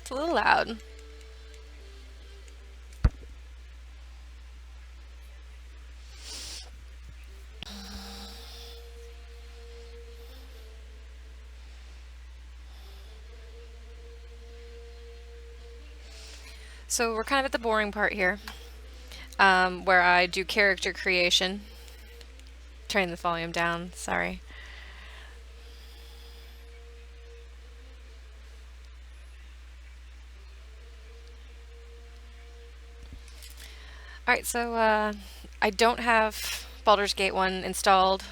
It's a little loud. So we're kind of at the boring part here, where I do character creation. Turn the volume down, sorry. Alright, so I don't have Baldur's Gate 1 installed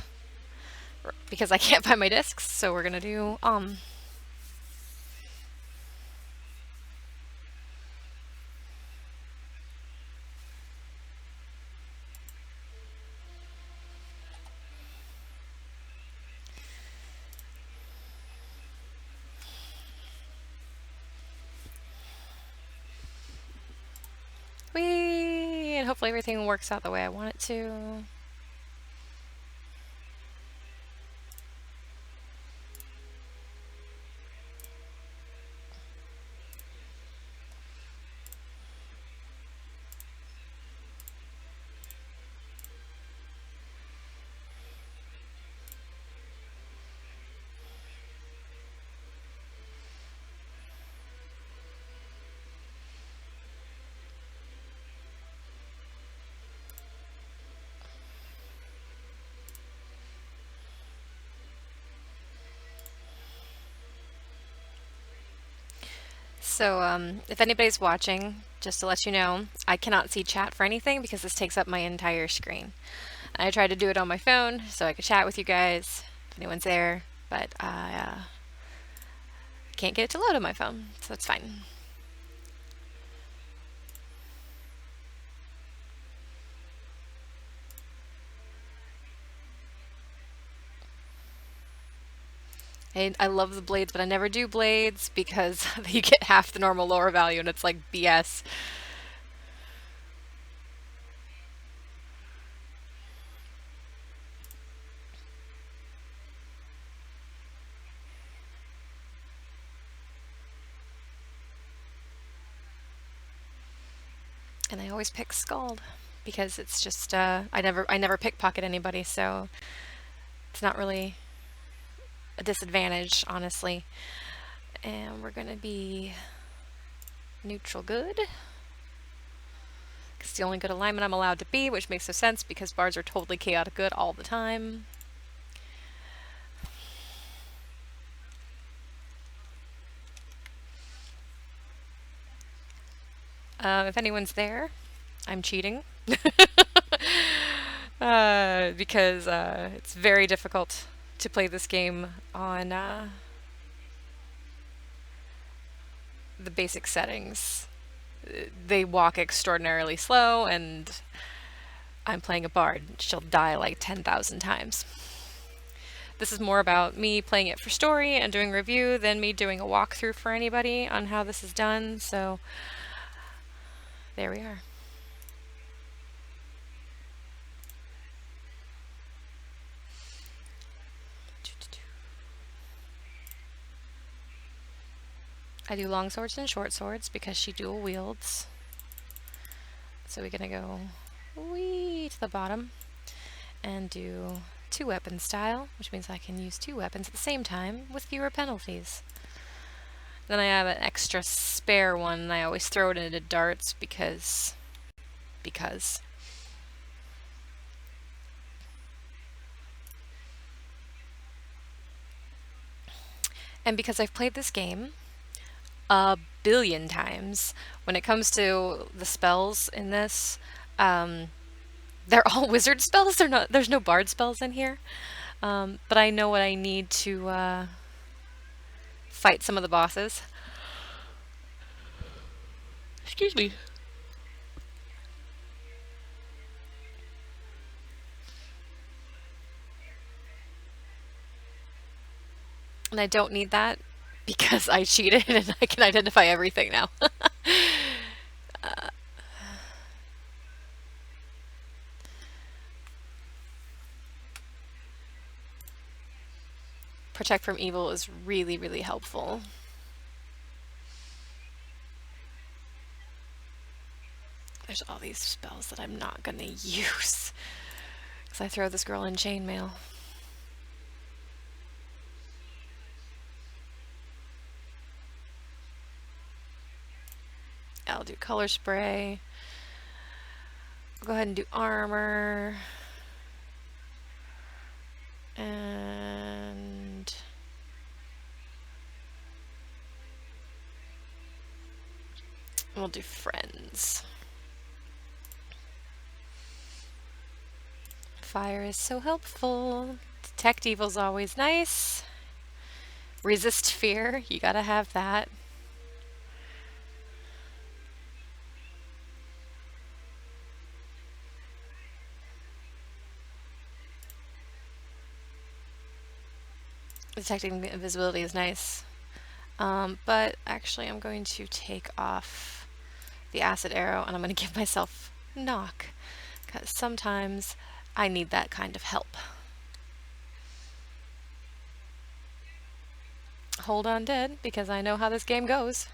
because I can't find my discs, so we're gonna do Whee! And hopefully everything works out the way I want it to. So, if anybody's watching, just to let you know, I cannot see chat for anything because this takes up my entire screen. I tried to do it on my phone so I could chat with you guys if anyone's there, but I can't get it to load on my phone, so it's fine. I love the blades, but I never do blades because you get half the normal lower value and it's like BS. And I always pick Scald because it's just I never pickpocket anybody, so it's not really a disadvantage, honestly. And we're gonna be neutral good. It's the only good alignment I'm allowed to be, which makes no sense because bards are totally chaotic good all the time. If anyone's there, I'm cheating. Because it's very difficult to play this game on the basic settings. They walk extraordinarily slow, and I'm playing a bard. She'll die like 10,000 times. This is more about me playing it for story and doing review than me doing a walkthrough for anybody on how this is done, so there we are. I do long swords and short swords because she dual wields. So we're gonna go way to the bottom and do 2-weapon style, which means I can use 2 weapons at the same time with fewer penalties. Then I have an extra spare one, and I always throw it into darts because. And because I've played this game a billion times, when it comes to the spells in this, they're all wizard spells. There's no bard spells in here. But I know what I need to fight some of the bosses. Excuse me. And I don't need that because I cheated and I can identify everything now. Protect from evil is really, really helpful. There's all these spells that I'm not gonna use. Because I throw this girl in chainmail. I'll do color spray. I'll go ahead and do armor. And we'll do friends. Fire is so helpful. Detect evil's always nice. Resist fear, you gotta have that. Detecting invisibility is nice. But actually I'm going to take off the acid arrow and I'm going to give myself knock. Because sometimes I need that kind of help. Hold on dead, because I know how this game goes.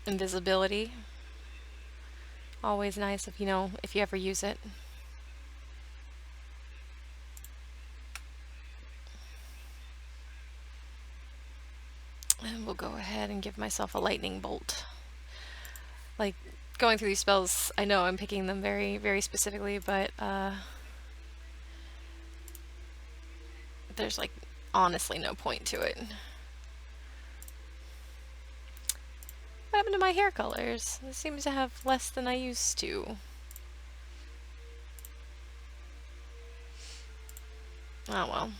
Invisibility. Always nice if if you ever use it. And we'll go ahead and give myself a lightning bolt. Like, going through these spells, I know I'm picking them very, very specifically, but there's like honestly no point to it. What happened to my hair colors? It seems to have less than I used to. Oh well.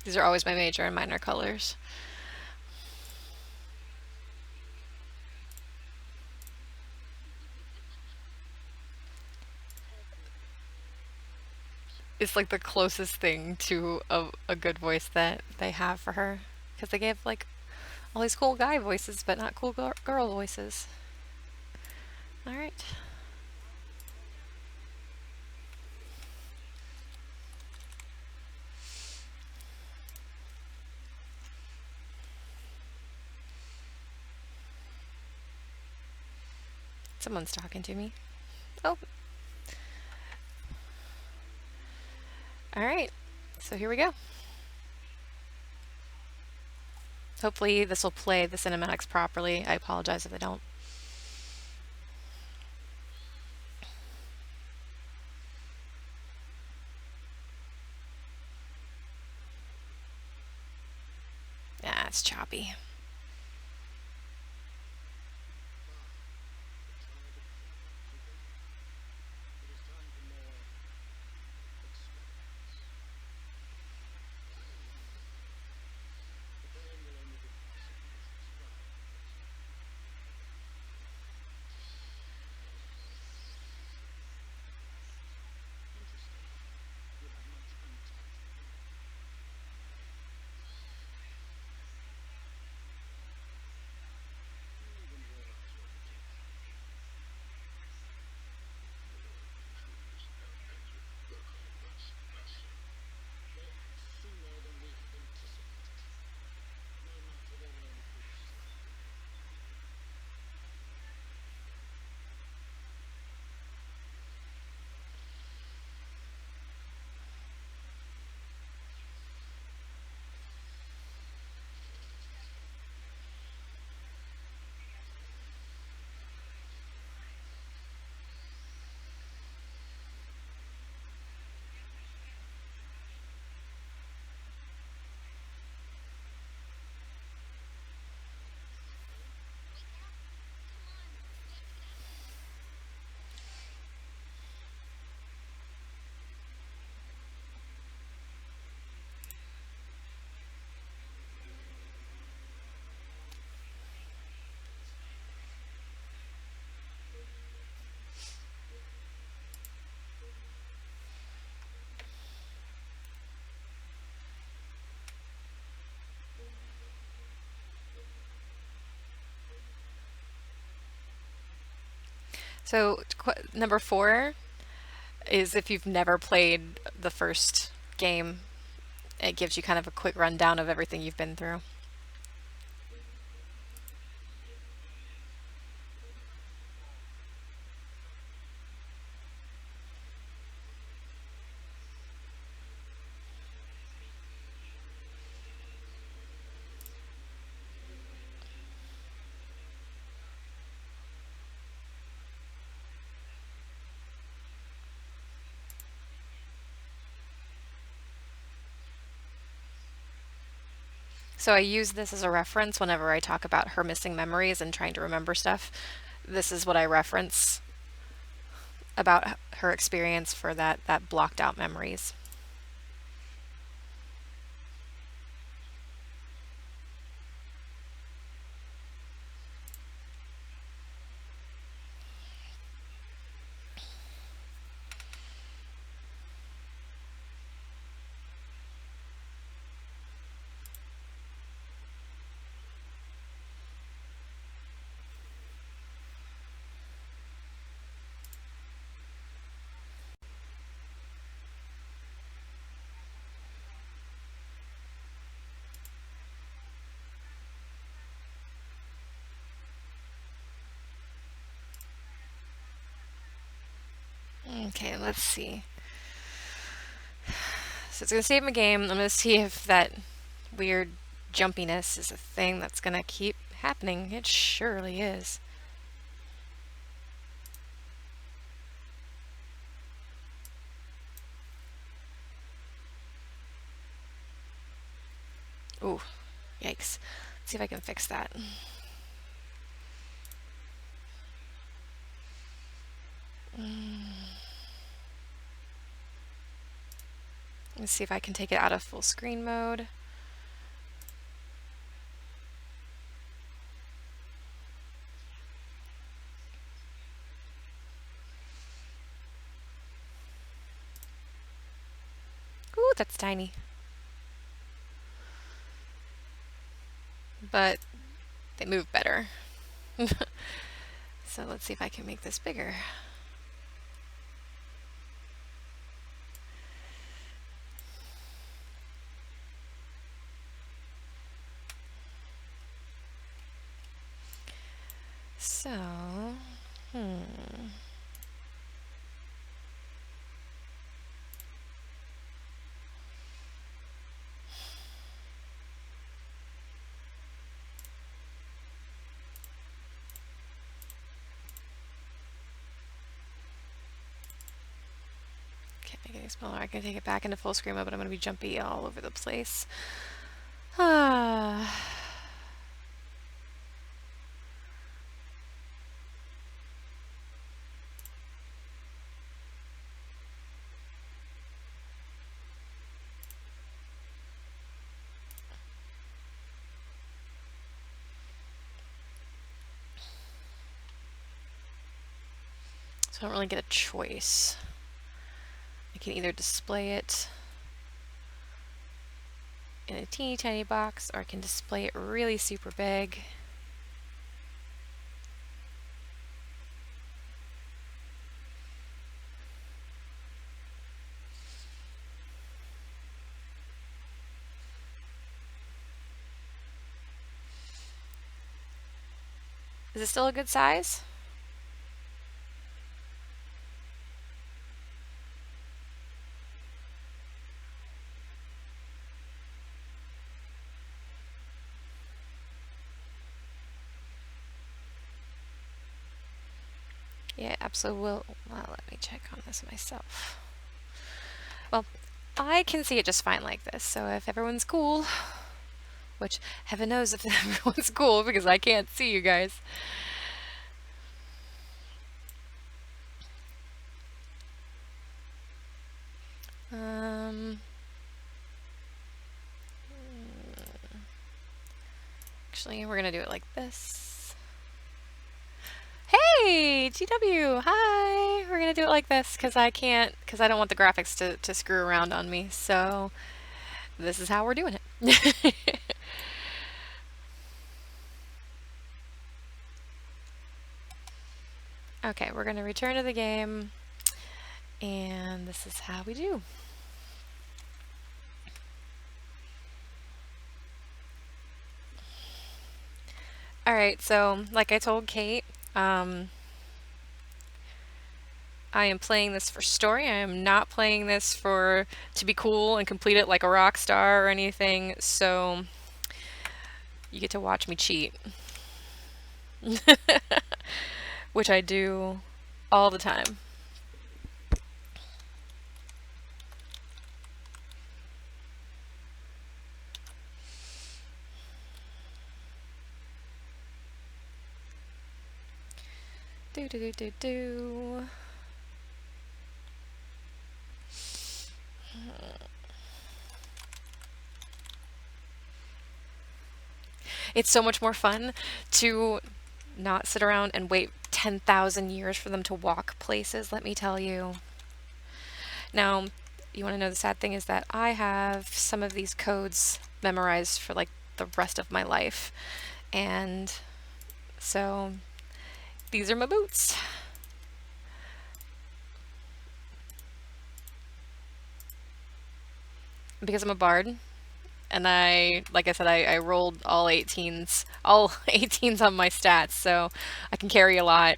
These are always my major and minor colors. It's like the closest thing to a good voice that they have for her. Because they gave like all these cool guy voices, but not cool girl voices. Alright. Someone's talking to me. Oh. Alright. So here we go. Hopefully this will play the cinematics properly. I apologize if they don't. Yeah, it's choppy. So number 4, is if you've never played the first game, it gives you kind of a quick rundown of everything you've been through. So I use this as a reference whenever I talk about her missing memories and trying to remember stuff. This is what I reference about her experience for that blocked out memories. Okay, let's see. So it's going to save my game. I'm going to see if that weird jumpiness is a thing that's going to keep happening. It surely is. Ooh, yikes. Let's see if I can fix that. Let's see if I can take it out of full screen mode. Ooh, that's tiny. But they move better. So let's see if I can make this bigger. So, can't make it any smaller. I can take it back into full screen mode, but I'm going to be jumpy all over the place. Ah. So I don't really get a choice. I can either display it in a teeny tiny box, or I can display it really super big. Is it still a good size? Yeah, absolutely will. Well, let me check on this myself. Well, I can see it just fine like this, so if everyone's cool, which heaven knows if everyone's cool because I can't see you guys. Actually, we're gonna do it like this. Hey, GW, hi! We're gonna do it like this because I don't want the graphics to screw around on me, so this is how we're doing it. Okay, we're gonna return to the game, And this is how we do. All right, so like I told Kate, um, I am playing this for story. I am not playing this for to be cool and complete it like a rock star or anything. So you get to watch me cheat, which I do all the time. Do do do do do. It's so much more fun to not sit around and wait 10,000 years for them to walk places, let me tell you. Now, you want to know the sad thing is that I have some of these codes memorized for like the rest of my life. And so these are my boots. Because I'm a bard, and like I said, I rolled all 18s on my stats, so I can carry a lot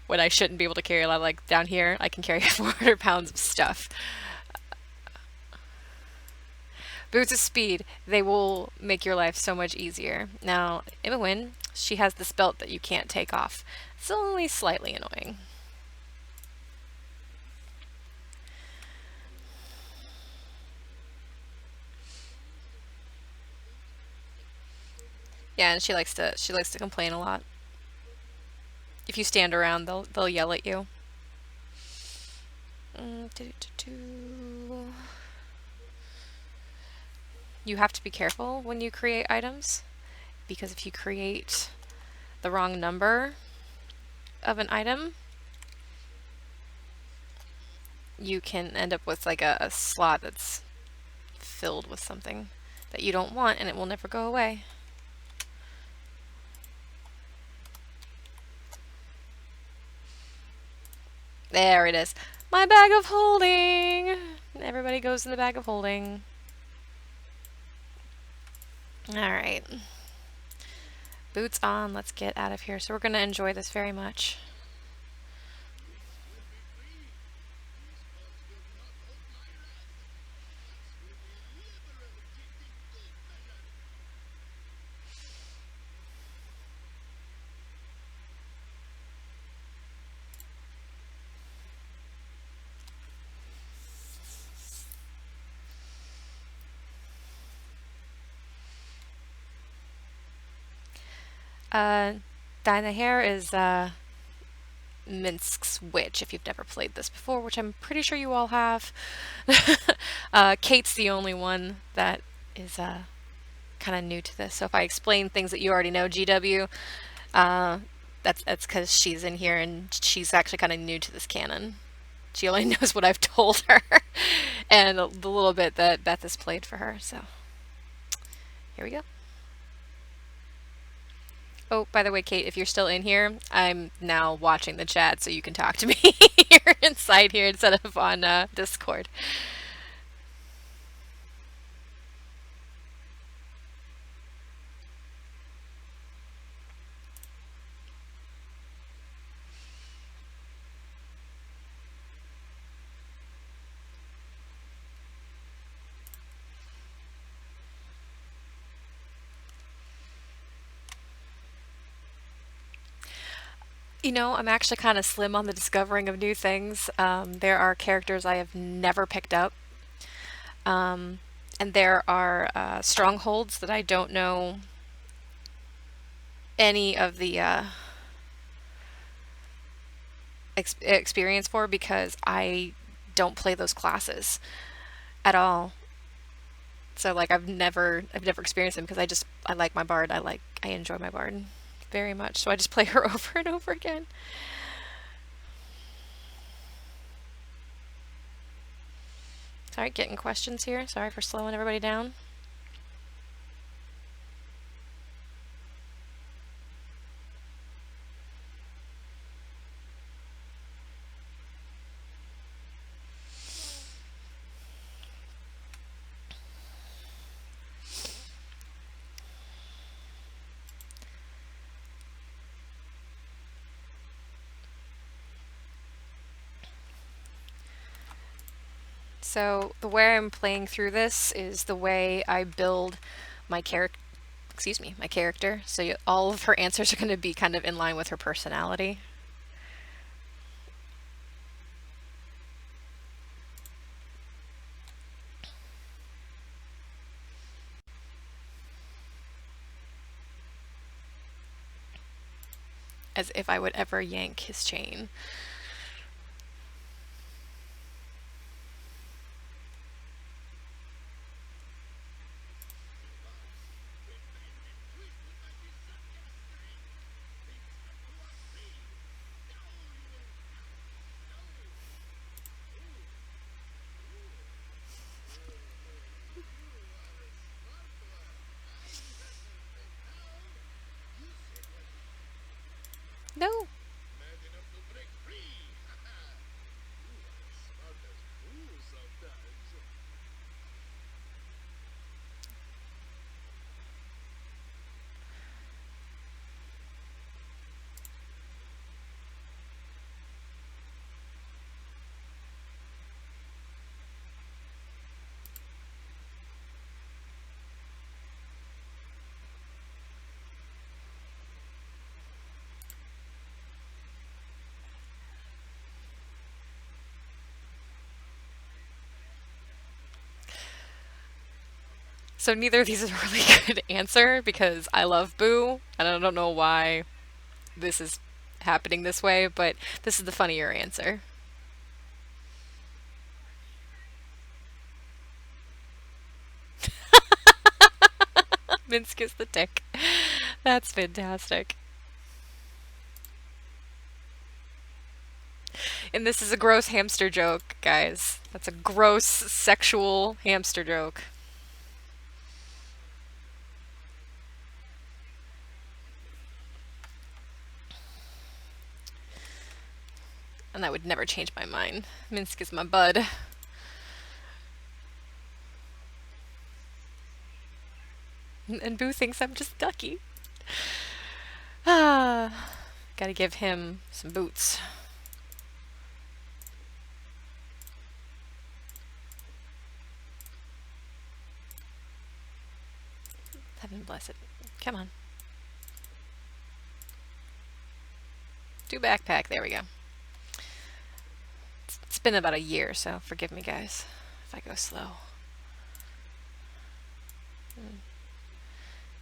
when I shouldn't be able to carry a lot. Like down here, I can carry 400 pounds of stuff. Boots of speed, they will make your life so much easier. Now, Imawin, she has this belt that you can't take off. It's only slightly annoying. Yeah, and she likes to complain a lot. If you stand around, they'll yell at you. You have to be careful when you create items because if you create the wrong number of an item, you can end up with like a slot that's filled with something that you don't want and it will never go away. There it is. My bag of holding! Everybody goes in the bag of holding. Alright. Boots on, let's get out of here. So we're going to enjoy this very much. Dye the Hair is Minsk's Witch, if you've never played this before, which I'm pretty sure you all have. Kate's the only one that is kind of new to this. So if I explain things that you already know, GW, uh, that's because she's in here and she's actually kind of new to this canon. She only knows what I've told her and the little bit that Beth has played for her. So here we go. Oh, by the way, Kate, if you're still in here, I'm now watching the chat so you can talk to me here inside here instead of on Discord. You know, I'm actually kind of slim on the discovering of new things. There are characters I have never picked up, and there are strongholds that I don't know any of the experience for because I don't play those classes at all. So like I've never experienced them because I like my bard. I enjoy my bard very much. So I just play her over and over again. Sorry, getting questions here. Sorry for slowing everybody down. So the way I'm playing through this is the way I build my character. Excuse me, my character. So all of her answers are going to be kind of in line with her personality. As if I would ever yank his chain. No. So neither of these is a really good answer because I love Boo, and I don't know why this is happening this way, but this is the funnier answer. Minsk is the dick. That's fantastic. And this is a gross hamster joke, guys. That's a gross sexual hamster joke. And I would never change my mind. Minsk is my bud. And Boo thinks I'm just Ducky. Ah, gotta give him some boots. Heaven bless it. Come on. Do backpack. There we go. It's been about a year, so forgive me, guys, if I go slow.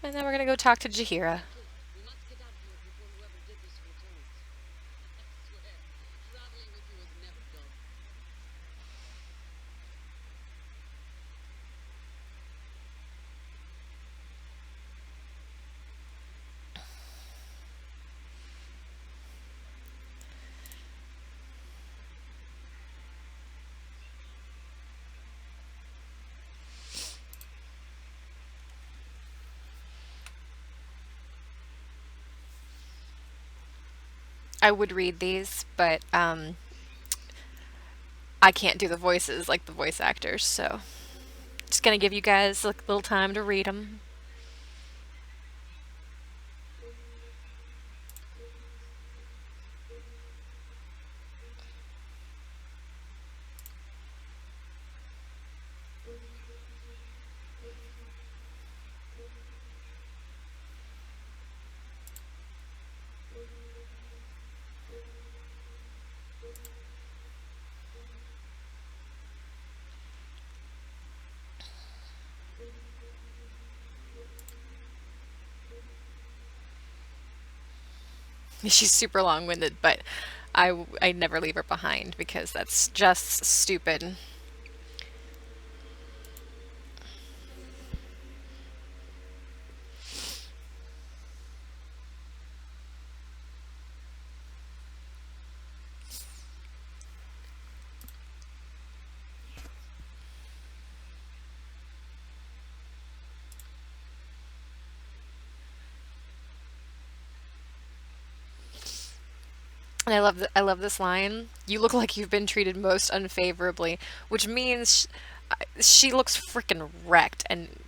And then we're gonna go talk to Jahira. I would read these, but I can't do the voices like the voice actors, so just gonna give you guys a little time to read them. She's super long-winded, but I never leave her behind because that's just stupid. And I love this line. You look like you've been treated most unfavorably, which means she looks freaking wrecked. And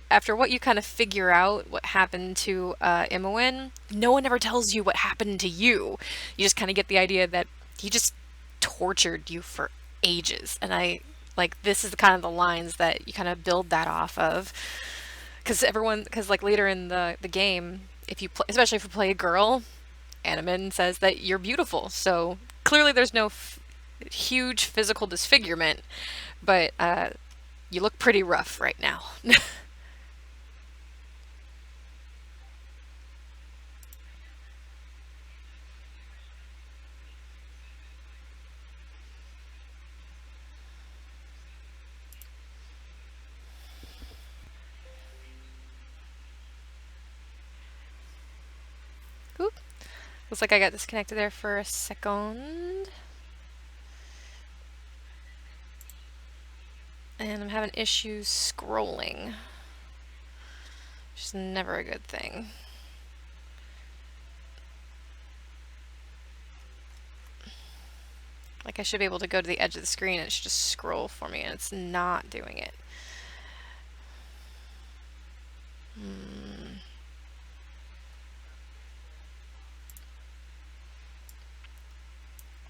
after what you kind of figure out what happened to Imoen, no one ever tells you what happened to you. You just kind of get the idea that he just tortured you for ages. And Like this is the kind of the lines that you kind of build that off of. Because like later in the game, if you play, especially if you play a girl, Animen says that you're beautiful. So clearly there's no huge physical disfigurement, but you look pretty rough right now. Oop. Looks like I got disconnected there for a second. And I'm having issues scrolling, which is never a good thing. Like I should be able to go to the edge of the screen and it should just scroll for me, and it's not doing it.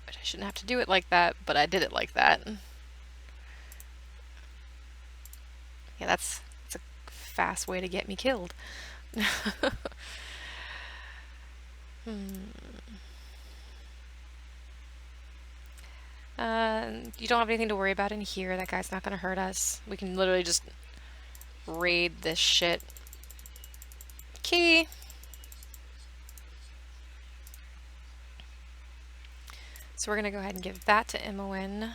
But I shouldn't have to do it like that, but I did it like that. Yeah, that's a fast way to get me killed. You don't have anything to worry about in here. That guy's not gonna hurt us. We can literally just raid this shit. Key! So we're gonna go ahead and give that to Imoen.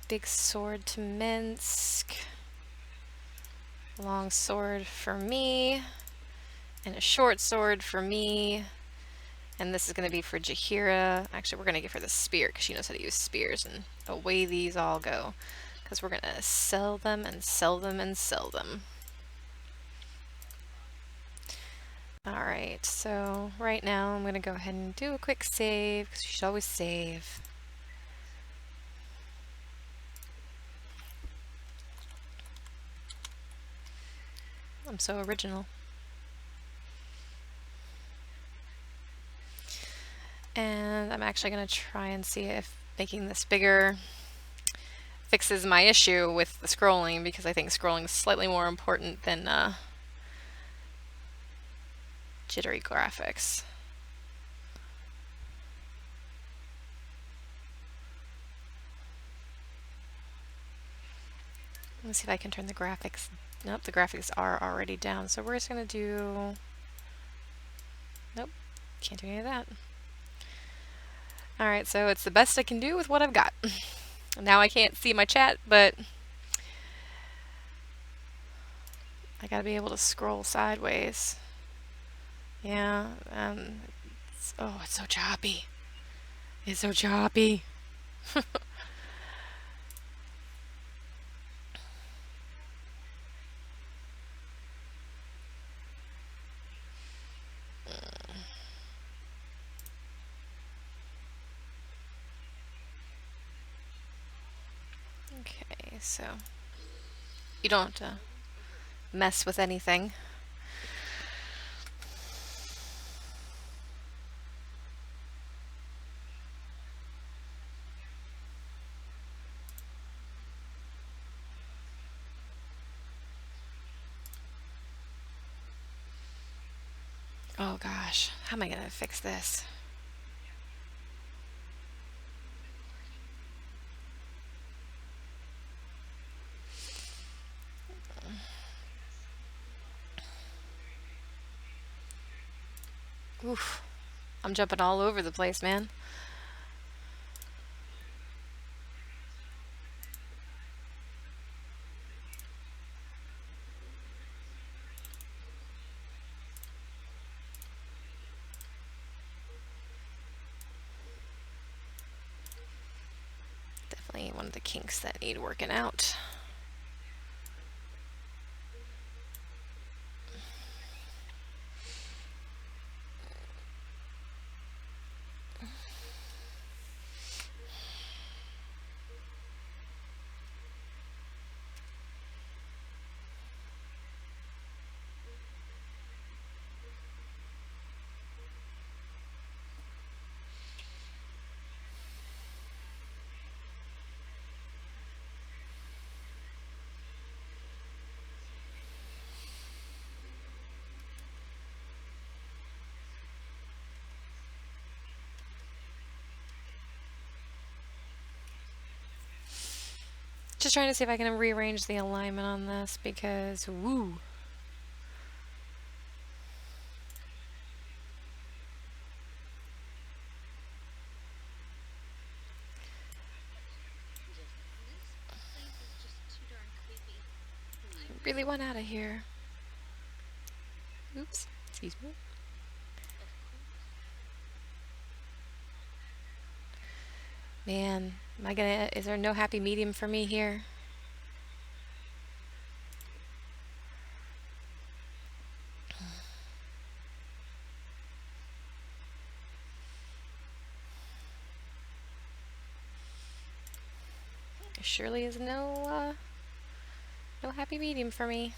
Big sword to Minsk. Long sword for me. And a short sword for me. And this is going to be for Jahira. Actually, we're going to give her the spear because she knows how to use spears. And away these all go. Because we're going to sell them and sell them and sell them. Alright, so right now I'm going to go ahead and do a quick save because you should always save. I'm so original. And I'm actually going to try and see if making this bigger fixes my issue with the scrolling, because I think scrolling is slightly more important than jittery graphics. Let's see if I can turn the graphics. Nope, the graphics are already down, so we're just going to do... Nope, can't do any of that. Alright, so it's the best I can do with what I've got. Now I can't see my chat, but I gotta be able to scroll sideways. Yeah, oh, it's so choppy. It's so choppy. Okay, so you don't have to mess with anything. Oh gosh, how am I gonna fix this? Oof, I'm jumping all over the place, man. Definitely one of the kinks that need working out. Just trying to see if I can rearrange the alignment on this because, woo. Really want out of here. Oops. Excuse me. Man, am I gonna. Is there no happy medium for me here? There surely is no happy medium for me.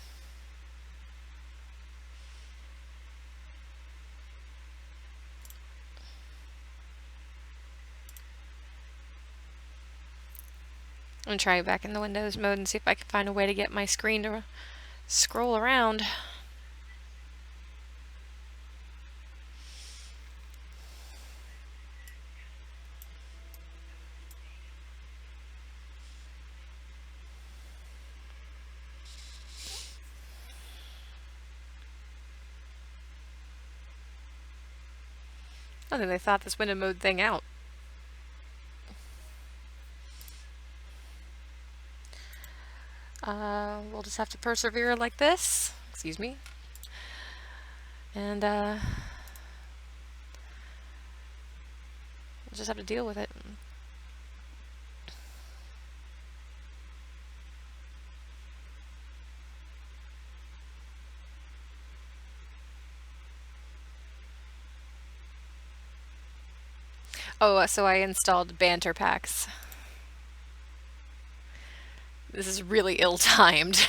I'm gonna try back in the Windows mode and see if I can find a way to get my screen to scroll around. I think they thought this window mode thing out. We'll just have to persevere like this. Excuse me. And we'll just have to deal with it. Oh, so I installed banter packs. This is really ill-timed.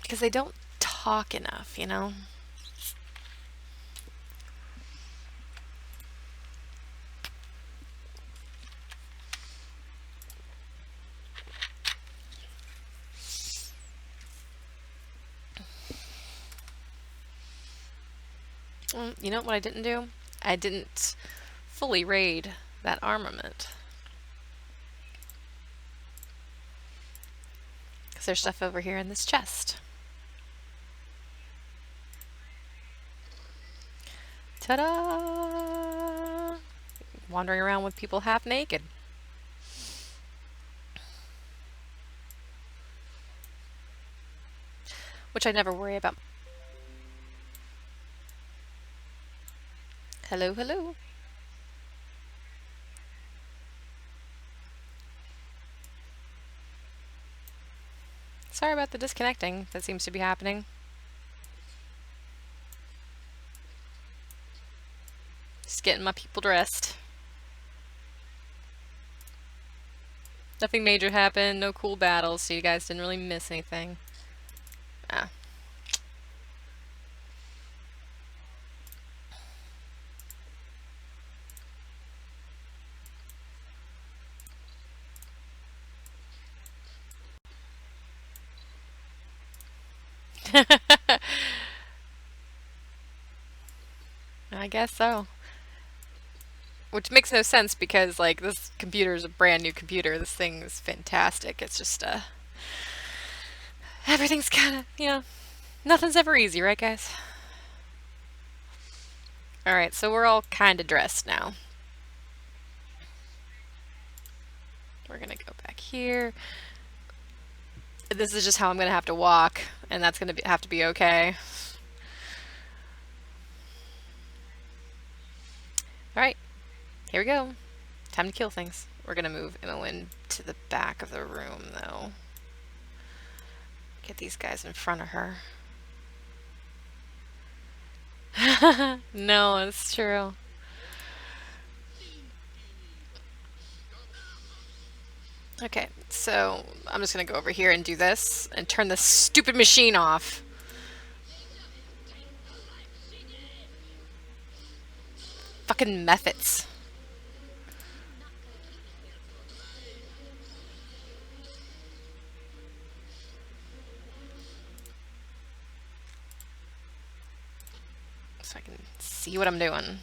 Because they don't talk enough, you know? You know what I didn't do? I didn't fully raid that armament. Because there's stuff over here in this chest. Ta-da! Wandering around with people half naked. Which I never worry about. Hello, hello. Sorry about the disconnecting that seems to be happening. Just getting my people dressed. Nothing major happened, no cool battles, so you guys didn't really miss anything. Ah. I guess so. Which makes no sense because, like, this computer is a brand new computer. This thing is fantastic. It's just, everything's kind of, nothing's ever easy, right, guys? Alright, so we're all kind of dressed now. We're gonna go back here. This is just how I'm gonna have to walk, and that's gonna have to be okay. Alright, here we go. Time to kill things. We're gonna move Imowen to the back of the room, though. Get these guys in front of her. No, it's true. Okay, so I'm just gonna go over here and do this and turn this stupid machine off. Fucking methods. So I can see what I'm doing.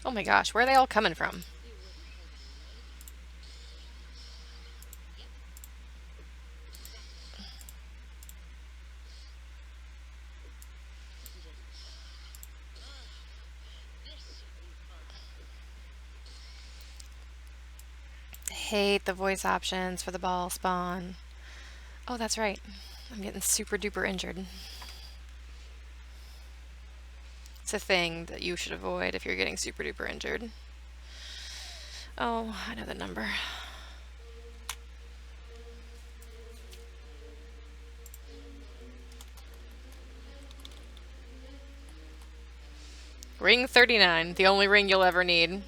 Oh my gosh, where are they all coming from? Hate the voice options for the ball spawn. Oh, that's right. I'm getting super duper injured. It's a thing that you should avoid if you're getting super duper injured. Oh, I know the number. Ring 39, the only ring you'll ever need.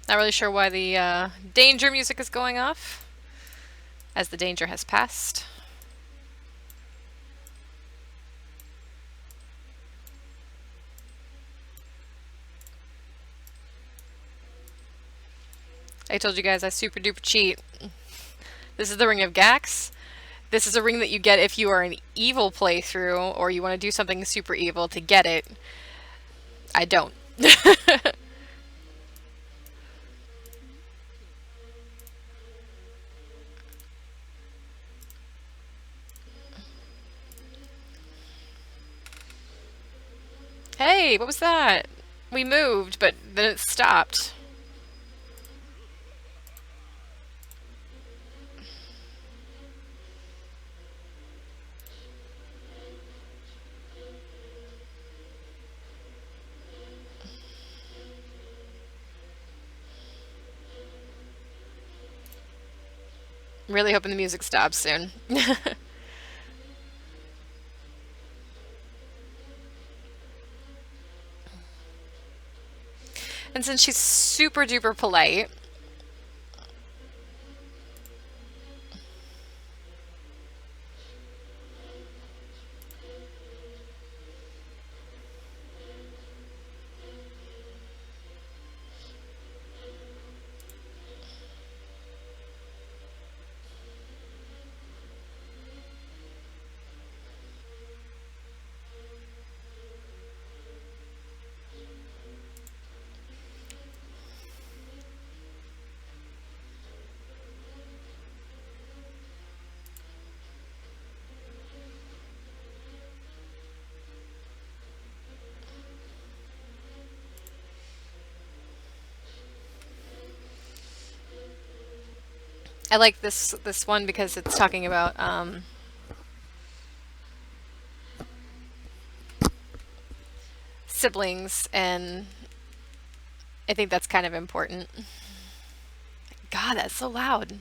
Not really sure why the danger music is going off, as the danger has passed. I told you guys I super duper cheat. This is the Ring of Gax. This is a ring that you get if you are an evil playthrough or you want to do something super evil to get it. I don't. Hey, what was that? We moved, but then it stopped. I'm really hoping the music stops soon. And since she's super duper polite, I like this one because it's talking about siblings, and I think that's kind of important. God, that's so loud.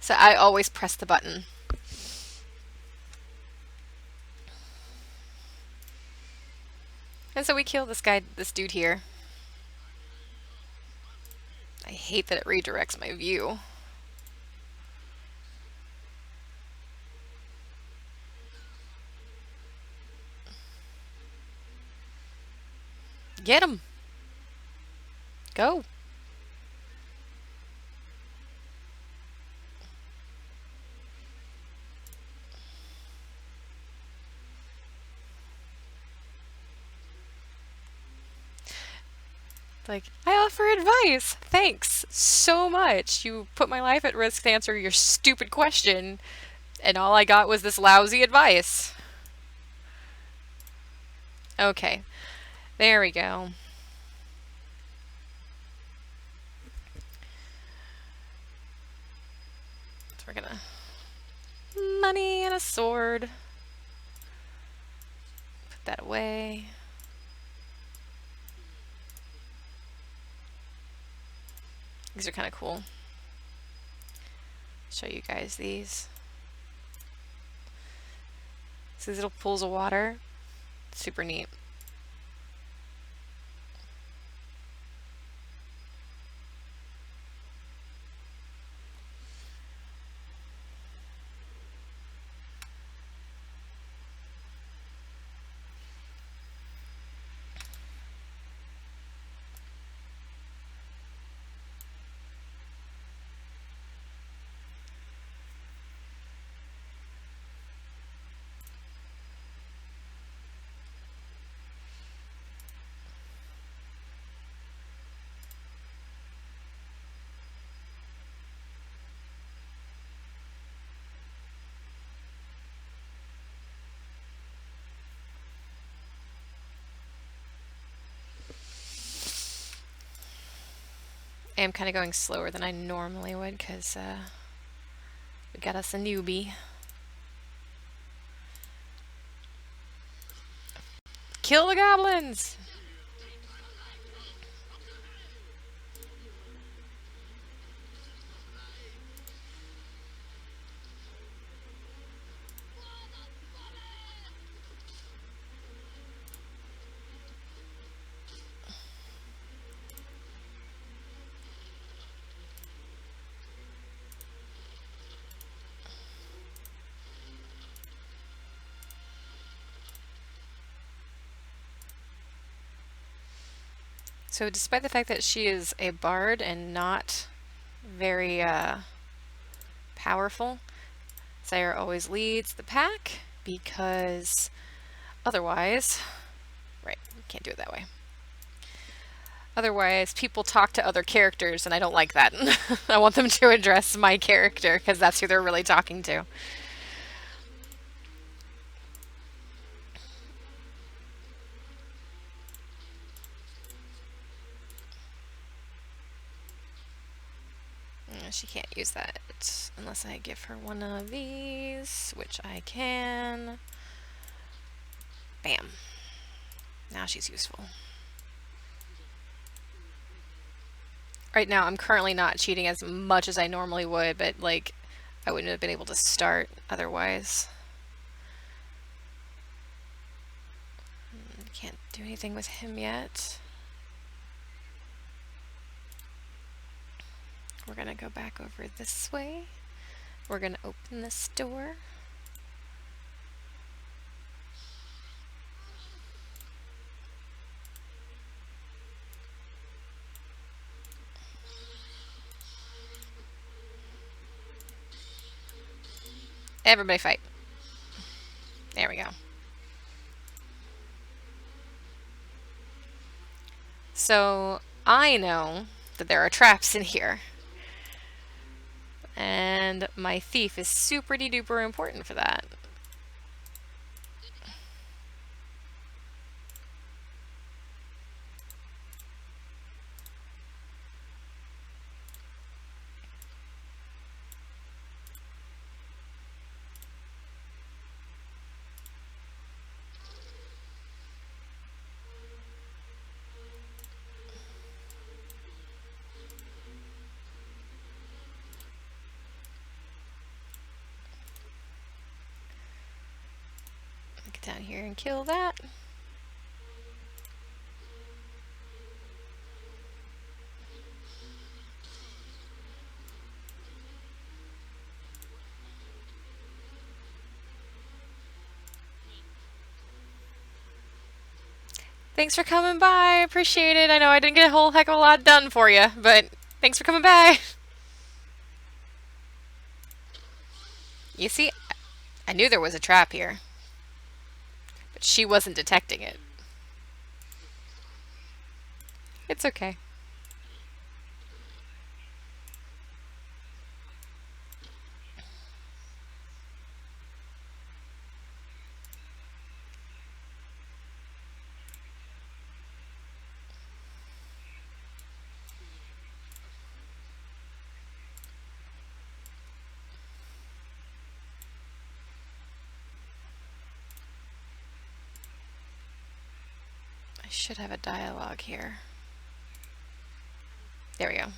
So I always press the button. And so we kill this guy, this dude here. I hate that it redirects my view. Get him. Go. Like, I offer advice. Thanks so much. You put my life at risk to answer your stupid question, and all I got was this lousy advice. Okay, there we go. So we're gonna money and a sword. Put that away. These are kind of cool. Show you guys these. So these little pools of water. Super neat. I am kind of going slower than I normally would because we got us a newbie. Kill the goblins! So despite the fact that she is a bard and not very powerful, Sire always leads the pack because otherwise, right, can't do it that way. Otherwise, people talk to other characters and I don't like that. I want them to address my character because that's who they're really talking to. She can't use that unless I give her one of these, which I can. Bam. Now she's useful. Right now, I'm currently not cheating as much as I normally would, but like, I wouldn't have been able to start otherwise. Can't do anything with him yet. We're gonna go back over this way. We're gonna open this door. Everybody fight. There we go. So I know that there are traps in here. And my thief is super duper important for that. Get down here and kill that. Thanks for coming by. I appreciate it. I know I didn't get a whole heck of a lot done for you, but thanks for coming by. You see, I knew there was a trap here, but she wasn't detecting it. It's okay. I should have a dialogue here. There we go.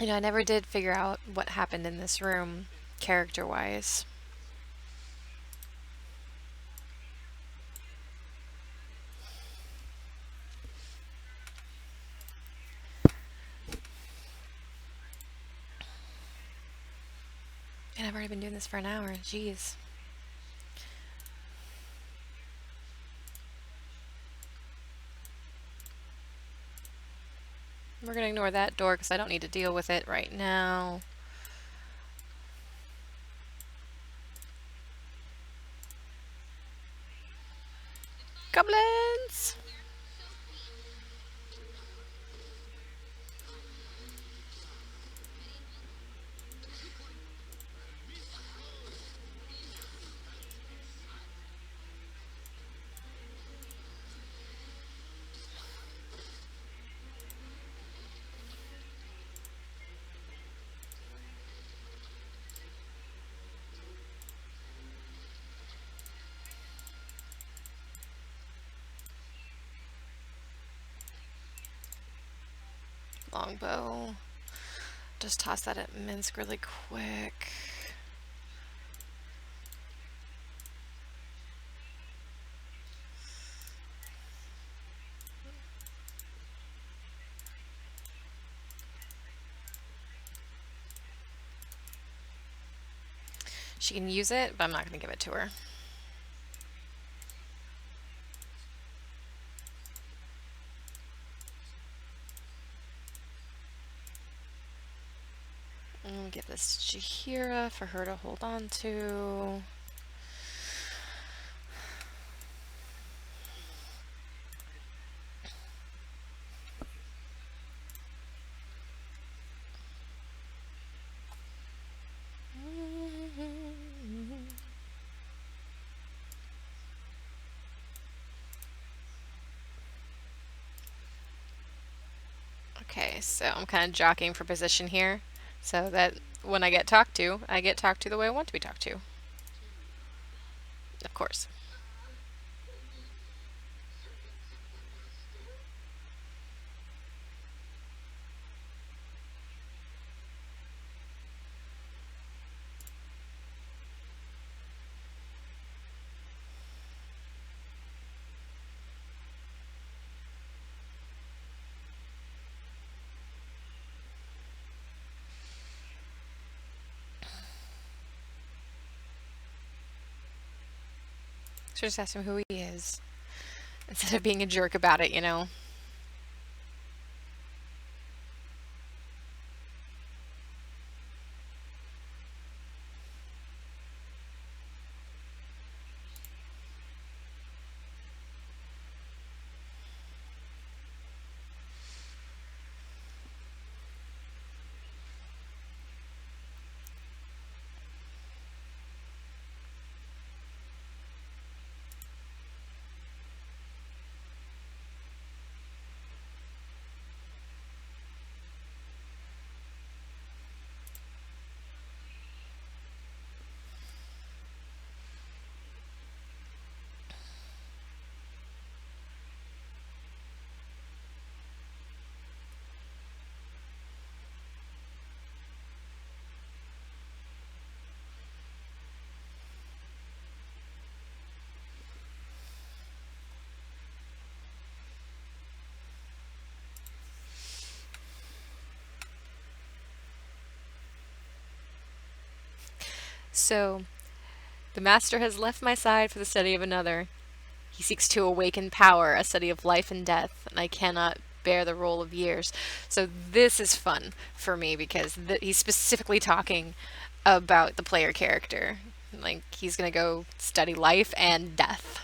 I never did figure out what happened in this room, character-wise. And I've already been doing this for an hour. Jeez. We're gonna ignore that door because I don't need to deal with it right now. Goblins! Longbow. Just toss that at Minsk really quick. She can use it, but I'm not going to give it to her. I'm going to give this to Jahira for her to hold on to. Okay, so I'm kind of jockeying for position here so that when I get talked to the way I want to be talked to. Of course. So just ask him who he is instead of being a jerk about it. So, the master has left my side for the study of another. He seeks to awaken power, a study of life and death, and I cannot bear the roll of years. So this is fun for me because he's specifically talking about the player character. Like he's gonna go study life and death.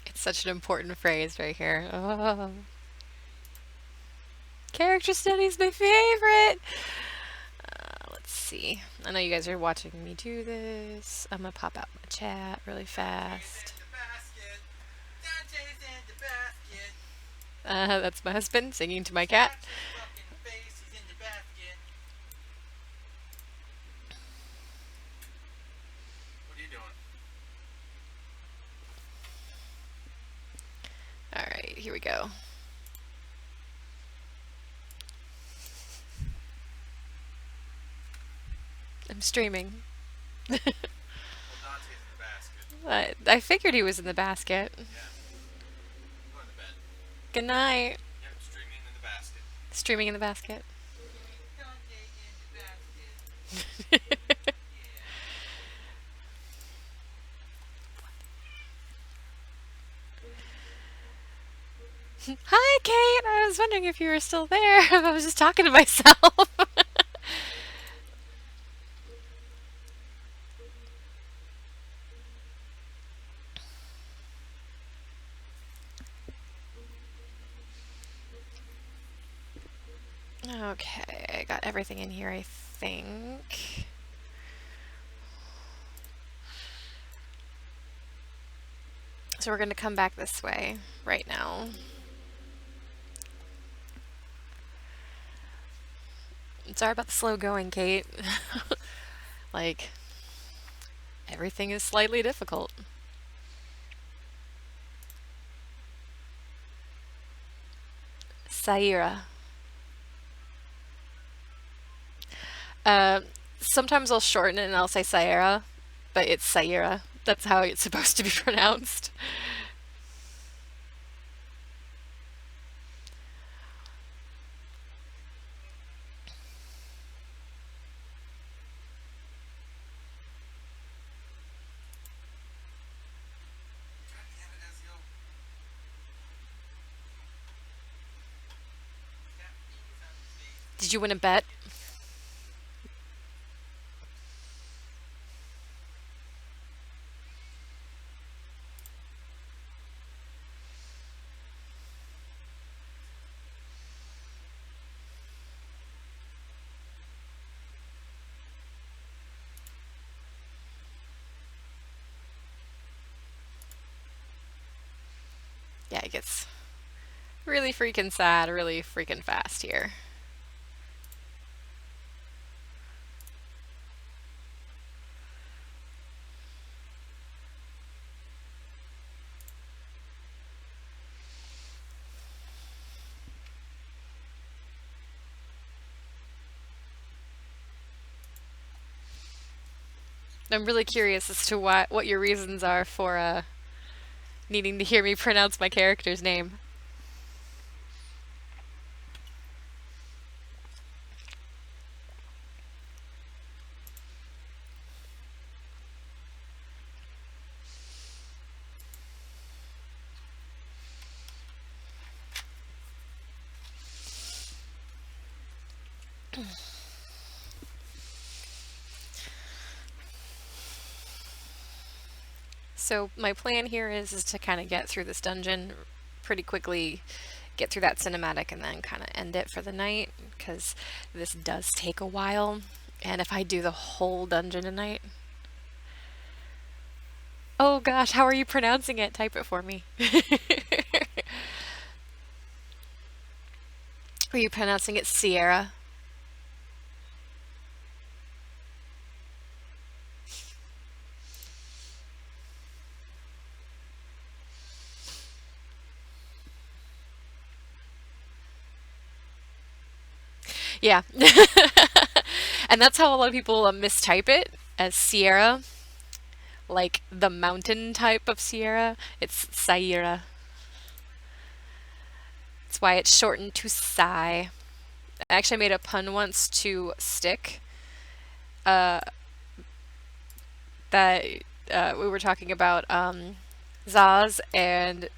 It's such an important phrase right here. Oh. Character study's my favorite. Let's see. I know you guys are watching me do this. I'm gonna pop out my chat really fast. That's my husband singing to my cat. What are you doing? All right, here we go. I'm streaming. Well, Dante's in the basket. I figured he was in the basket. Yeah. Going to bed. Good night. Yep, streaming in the basket. Streaming in the basket. Dante in the basket. Yeah. Hi, Kate. I was wondering if you were still there. I was just talking to myself. Okay, I got everything in here, I think. So we're going to come back this way right now. Sorry about the slow going, Kate. Like, everything is slightly difficult. Saira. Uh, Sometimes I'll shorten it and I'll say Saira, but it's Saira. That's how it's supposed to be pronounced. God damn it, Ezio. Cat peas on his face. Did you win a bet? Yeah, it gets really freaking sad, really freaking fast here. I'm really curious as to what your reasons are for needing to hear me pronounce my character's name. So my plan here is to kind of get through this dungeon pretty quickly, get through that cinematic, and then kind of end it for the night because this does take a while. And if I do the whole dungeon tonight, oh gosh, how are you pronouncing it? Type it for me. Are you pronouncing it Sierra? Yeah. And that's how a lot of people mistype it as Sierra, like the mountain type of Sierra. It's Sierra. That's why it's shortened to Sai. I actually made a pun once to stick that we were talking about Zaz and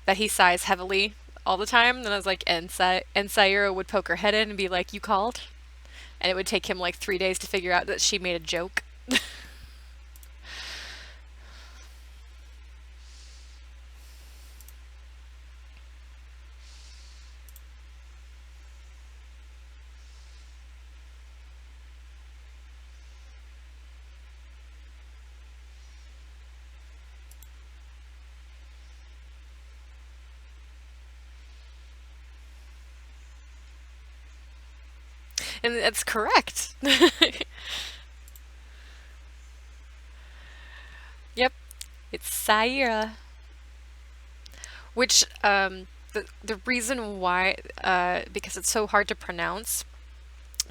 that he sighs heavily all the time. And I was like, and Saira would poke her head in and be like, "You called?" And it would take him like 3 days to figure out that she made a joke. And that's correct. Yep, it's Saira. Which the reason why because it's so hard to pronounce,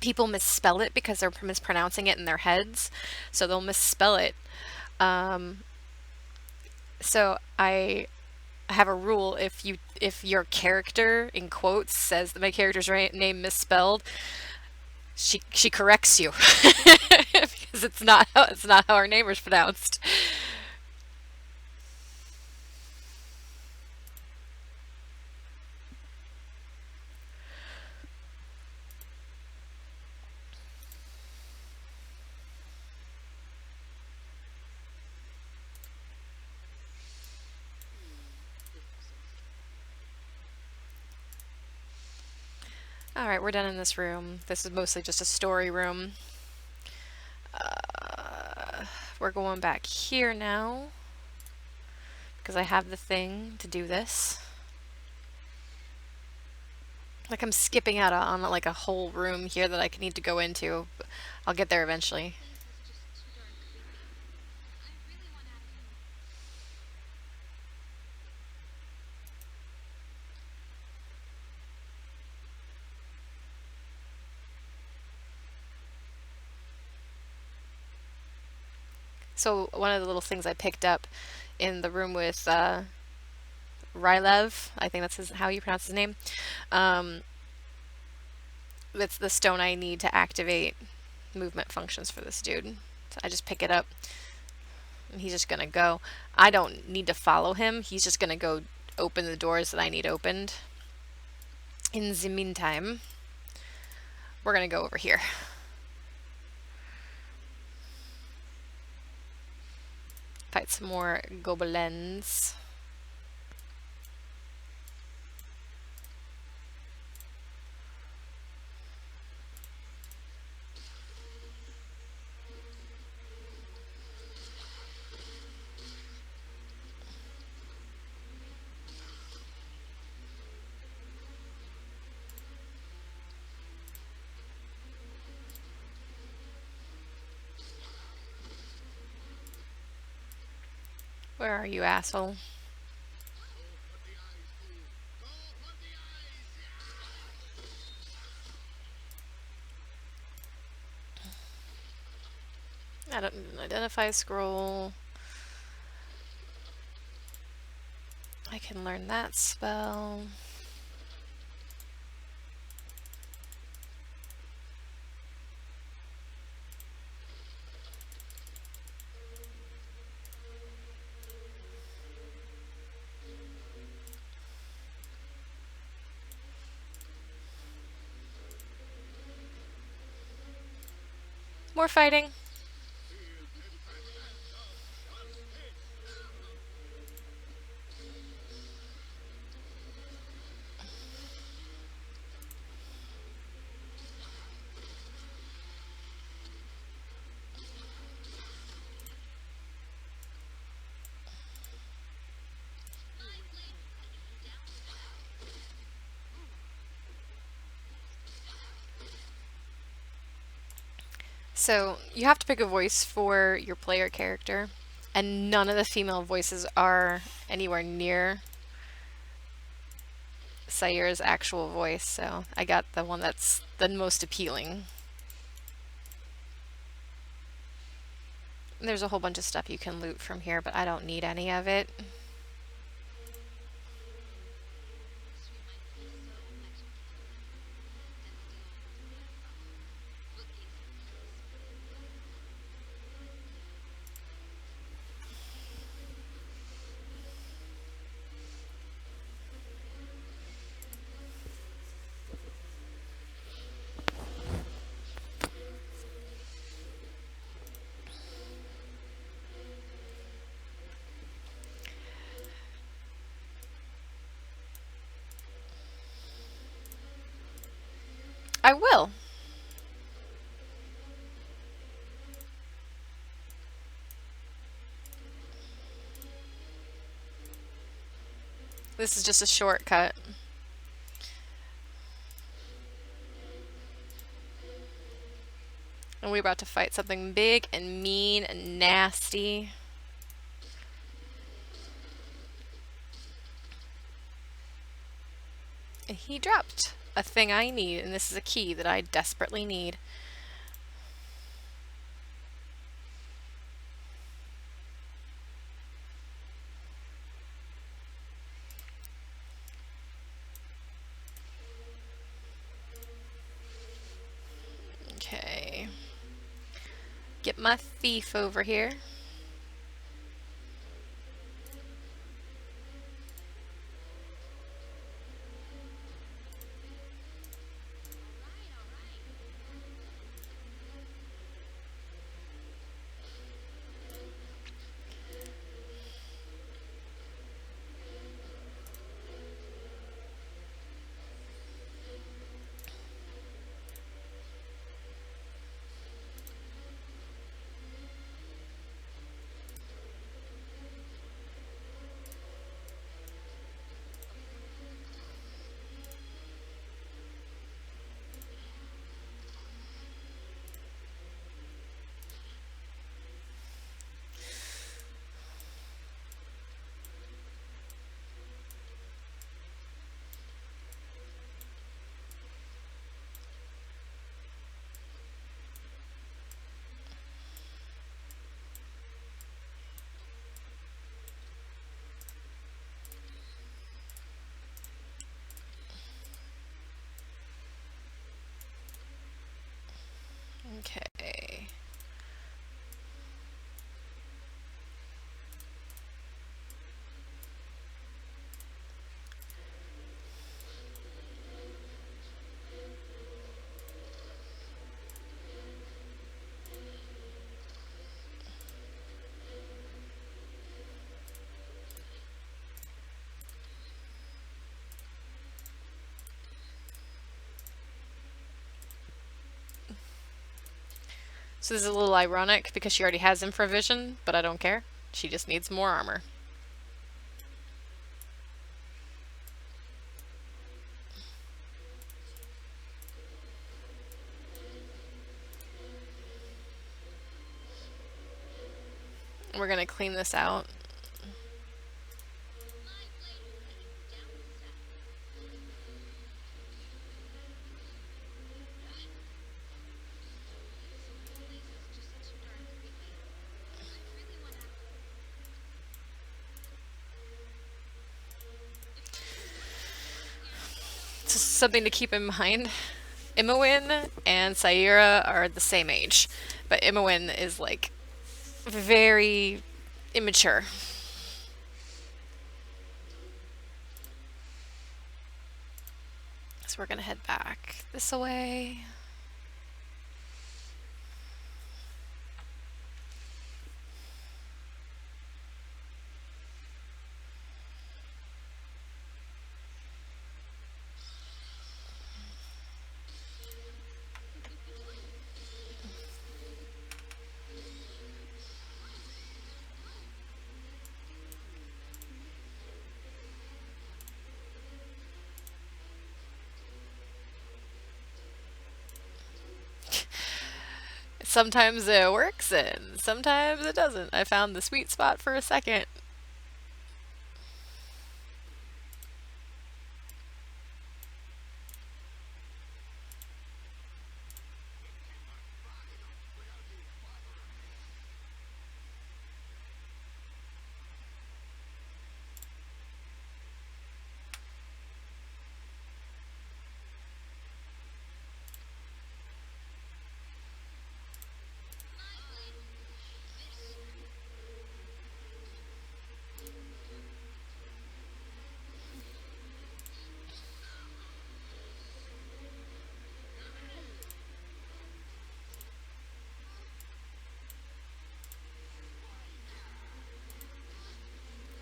people misspell it because they're mispronouncing it in their heads, so they'll misspell it. Um, so I have a rule: if your character in quotes says that my character's name misspelled, she corrects you because it's not how our name is pronounced. All right, we're done in this room. This is mostly just a story room. We're going back here now because I have the thing to do this. Like I'm skipping out on like a whole room here that I need to go into. I'll get there eventually. So one of the little things I picked up in the room with Rylev, I think how you pronounce his name. Um, it's the stone I need to activate movement functions for this dude. So I just pick it up, and he's just gonna go. I don't need to follow him. He's just gonna go open the doors that I need opened. In the meantime, we're gonna go over here. Fight some more goblins. Where are you, asshole? I don't identify scroll. I can learn that spell. More fighting. So you have to pick a voice for your player character, and none of the female voices are anywhere near Sayura's actual voice, so I got the one that's the most appealing. There's a whole bunch of stuff you can loot from here, but I don't need any of it. I will. This is just a shortcut. And we're about to fight something big and mean and nasty. And he dropped a thing I need, and this is a key that I desperately need. Okay. Get my thief over here. Okay. So this is a little ironic because she already has infravision, but I don't care. She just needs more armor. We're gonna clean this out. Just something to keep in mind. Imowin and Saira are the same age, but Imowin is like very immature. So we're gonna head back this way. Sometimes it works and sometimes it doesn't. I found the sweet spot for a second.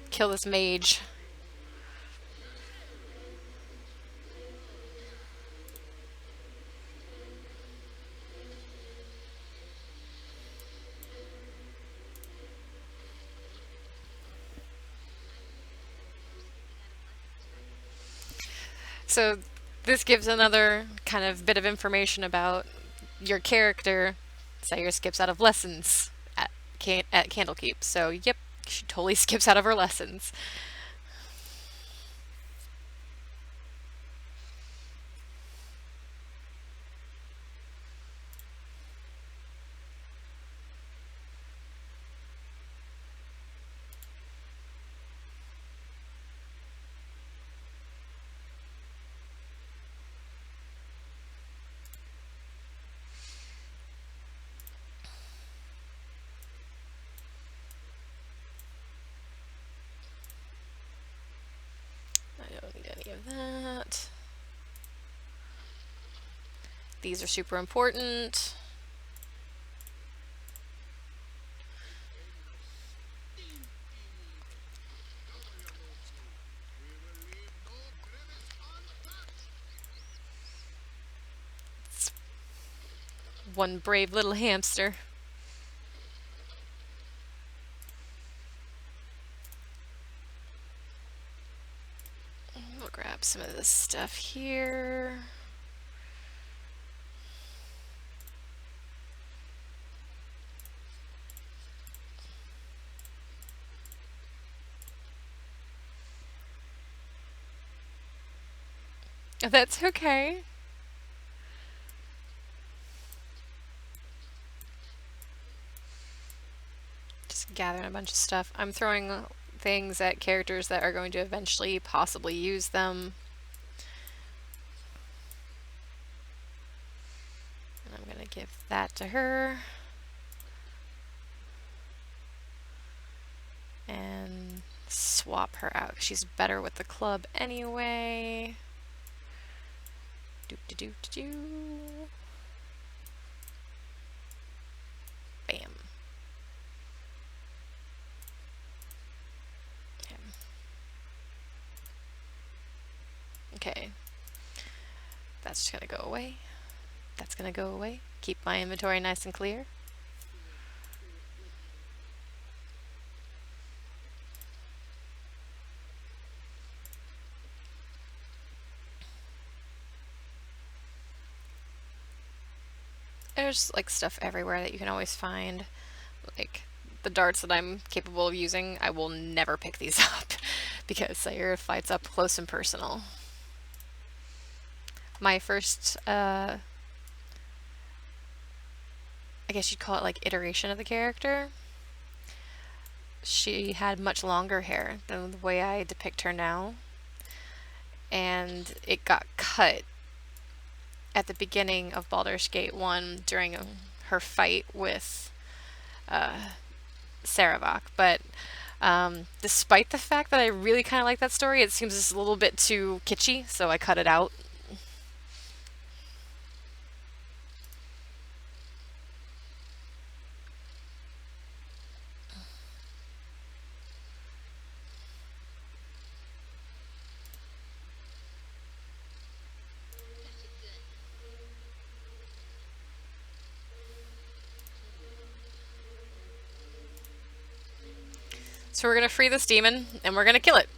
Kill this mage. So this gives another kind of bit of information about your character. Sayre skips out of lessons at Candlekeep. So yep, she totally skips out of her lessons. I don't need any of that. These are super important. It's one brave little hamster. We'll grab some of this stuff here. That's okay. Just gathering a bunch of stuff. I'm throwing things at characters that are going to eventually possibly use them. And I'm going to give that to her. And swap her out. She's better with the club anyway. Doop de doop de doo. Bam. Okay. That's just gonna go away. That's gonna go away. Keep my inventory nice and clear. There's like stuff everywhere that you can always find. Like the darts that I'm capable of using, I will never pick these up because Sayre fights up close and personal. My first, I guess you'd call it like iteration of the character, she had much longer hair than the way I depict her now. And it got cut at the beginning of Baldur's Gate 1 during her fight with Saravok. But despite the fact that I really kind of like that story, it seems just a little bit too kitschy, so I cut it out. So we're gonna free this demon and we're gonna kill it.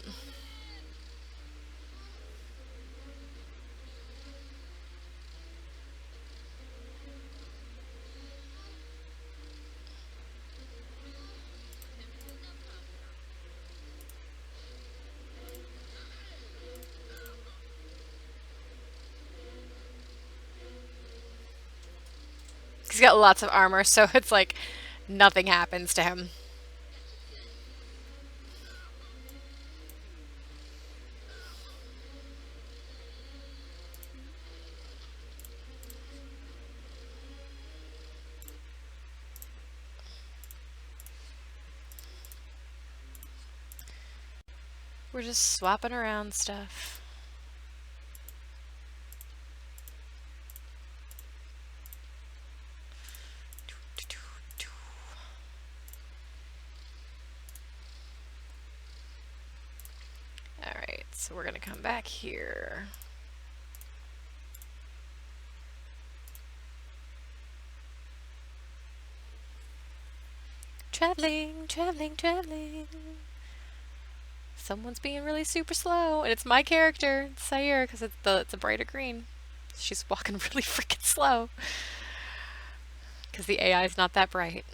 He's got lots of armor, so it's like nothing happens to him. We're just swapping around stuff. Alright, so we're gonna come back here. Traveling, traveling, traveling. Someone's being really super slow, and it's my character, it's Sayir, because it's a brighter green. She's walking really freaking slow because the AI is not that bright.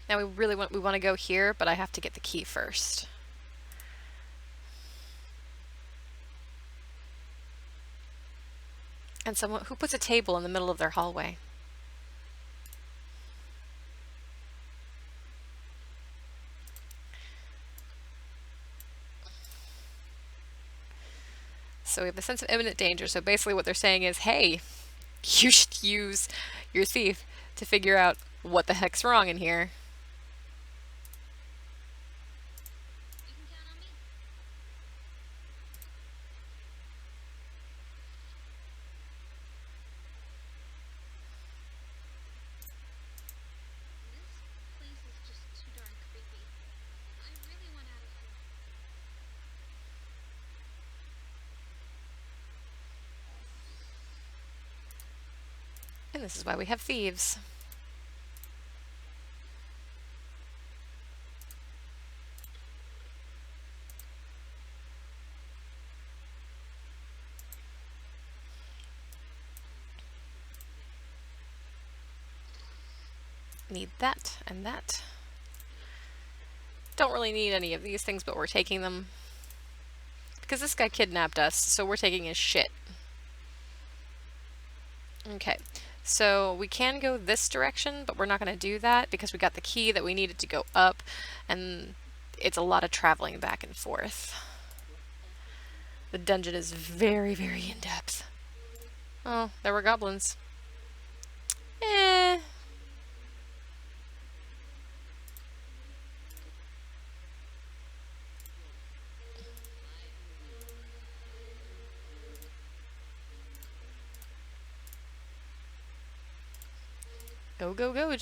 Now we want to go here, but I have to get the key first. And someone who puts a table in the middle of their hallway. So we have the sense of imminent danger. So basically what they're saying is, hey, you should use your thief to figure out what the heck's wrong in here. And this is why we have thieves. Need that and that. Don't really need any of these things, but we're taking them. Because this guy kidnapped us, so we're taking his shit. Okay, so we can go this direction, but we're not going to do that because we got the key that we needed to go up, and it's a lot of traveling back and forth. The dungeon is very, very in-depth. Oh, there were goblins. Eh. Go, go, go.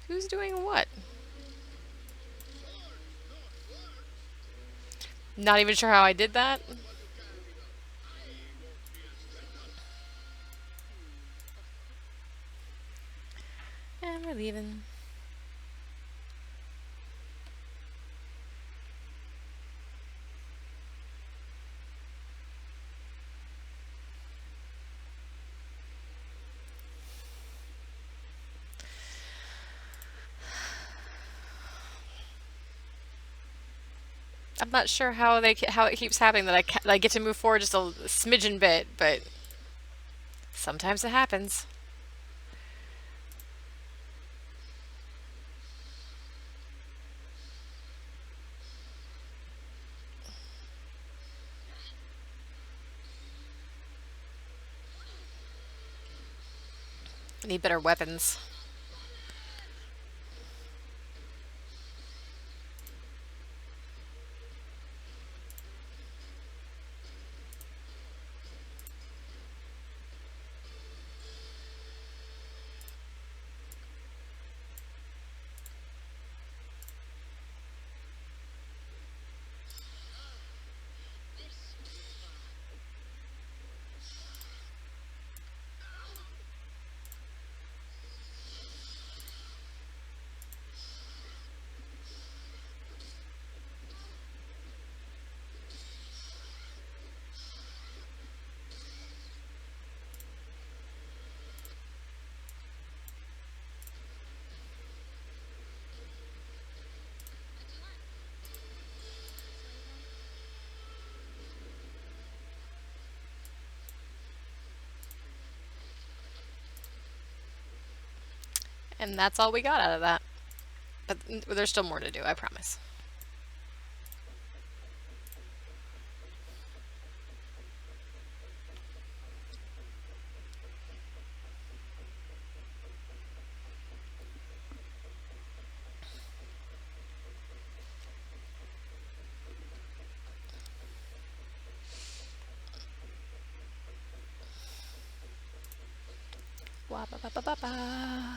Who's doing what? Not even sure how I did that. And we're leaving. I'm not sure how it keeps happening that I get to move forward just a smidgen bit, but sometimes it happens. I need better weapons. And that's all we got out of that. But there's still more to do, I promise. Wah, ba, ba, ba, ba, ba.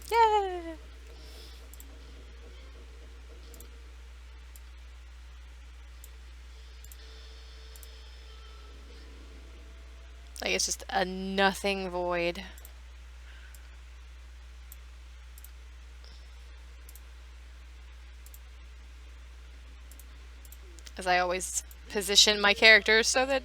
Yay! Like it's just a nothing void. As I always position my characters so that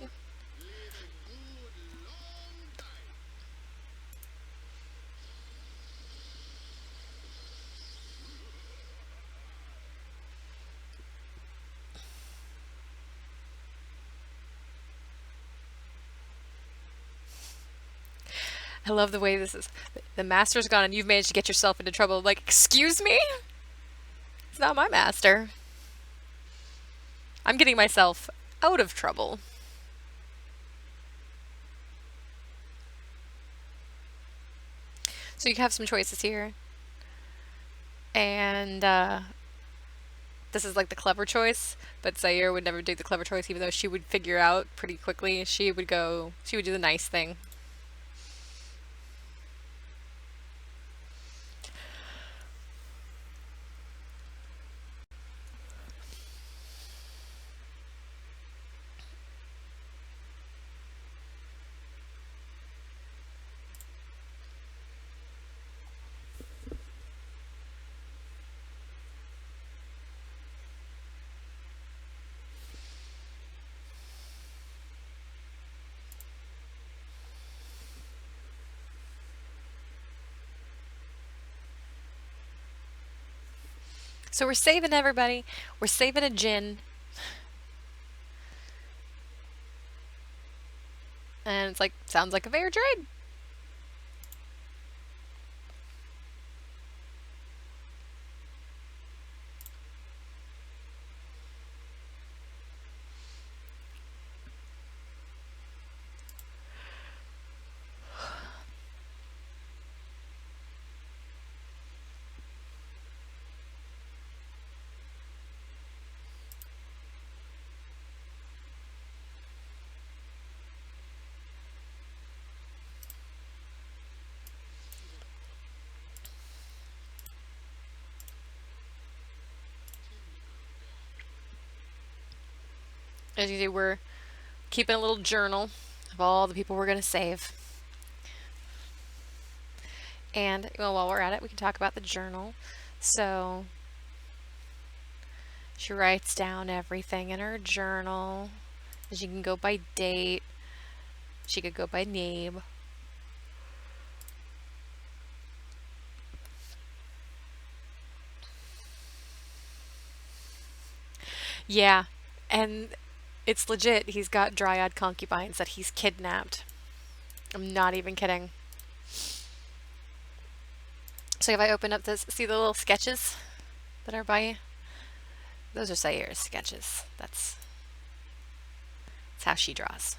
I love the way this is. The master's gone and you've managed to get yourself into trouble. Like, excuse me? It's not my master. I'm getting myself out of trouble. So you have some choices here. And this is like the clever choice, but Zaire would never do the clever choice, even though she would figure out pretty quickly. She would do the nice thing. So we're saving everybody. We're saving a gin. And it's like, sounds like a fair trade. As you see, we're keeping a little journal of all the people we're going to save. And well, while we're at it, we can talk about the journal. So she writes down everything in her journal. She can go by date. She could go by name. Yeah, and it's legit. He's got dryad concubines that he's kidnapped. I'm not even kidding. So if I open up this, see the little sketches that are by? Those are Sayers's sketches. That's how she draws.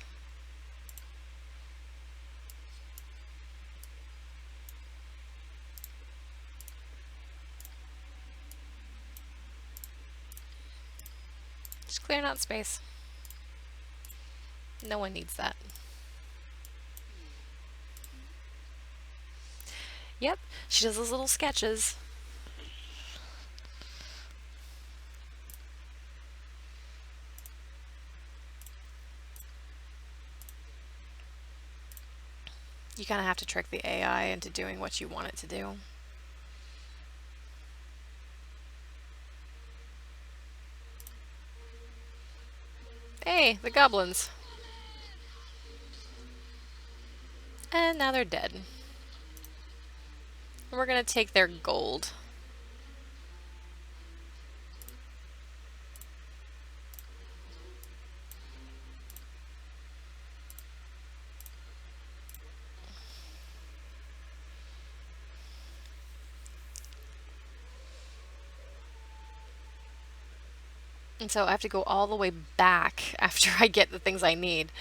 Just clearing out space. No one needs that. Yep, she does those little sketches. You kind of have to trick the AI into doing what you want it to do. Hey, the goblins. And now they're dead. And we're gonna take their gold. And so I have to go all the way back after I get the things I need.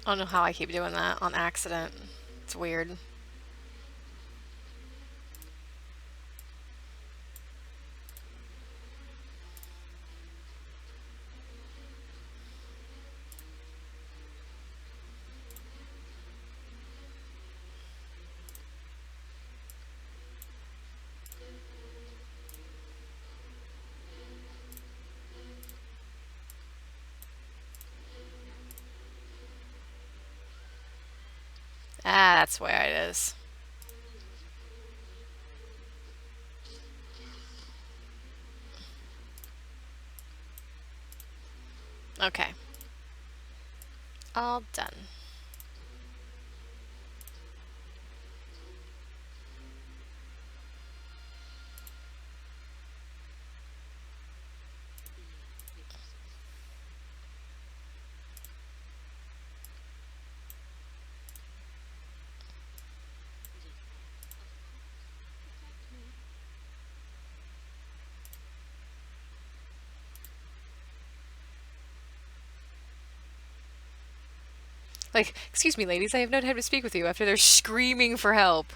I don't know how I keep doing that on accident. It's weird. Ah, that's why it is. Okay, all done. Like, excuse me, ladies, I have no time to speak with you after they're screaming for help.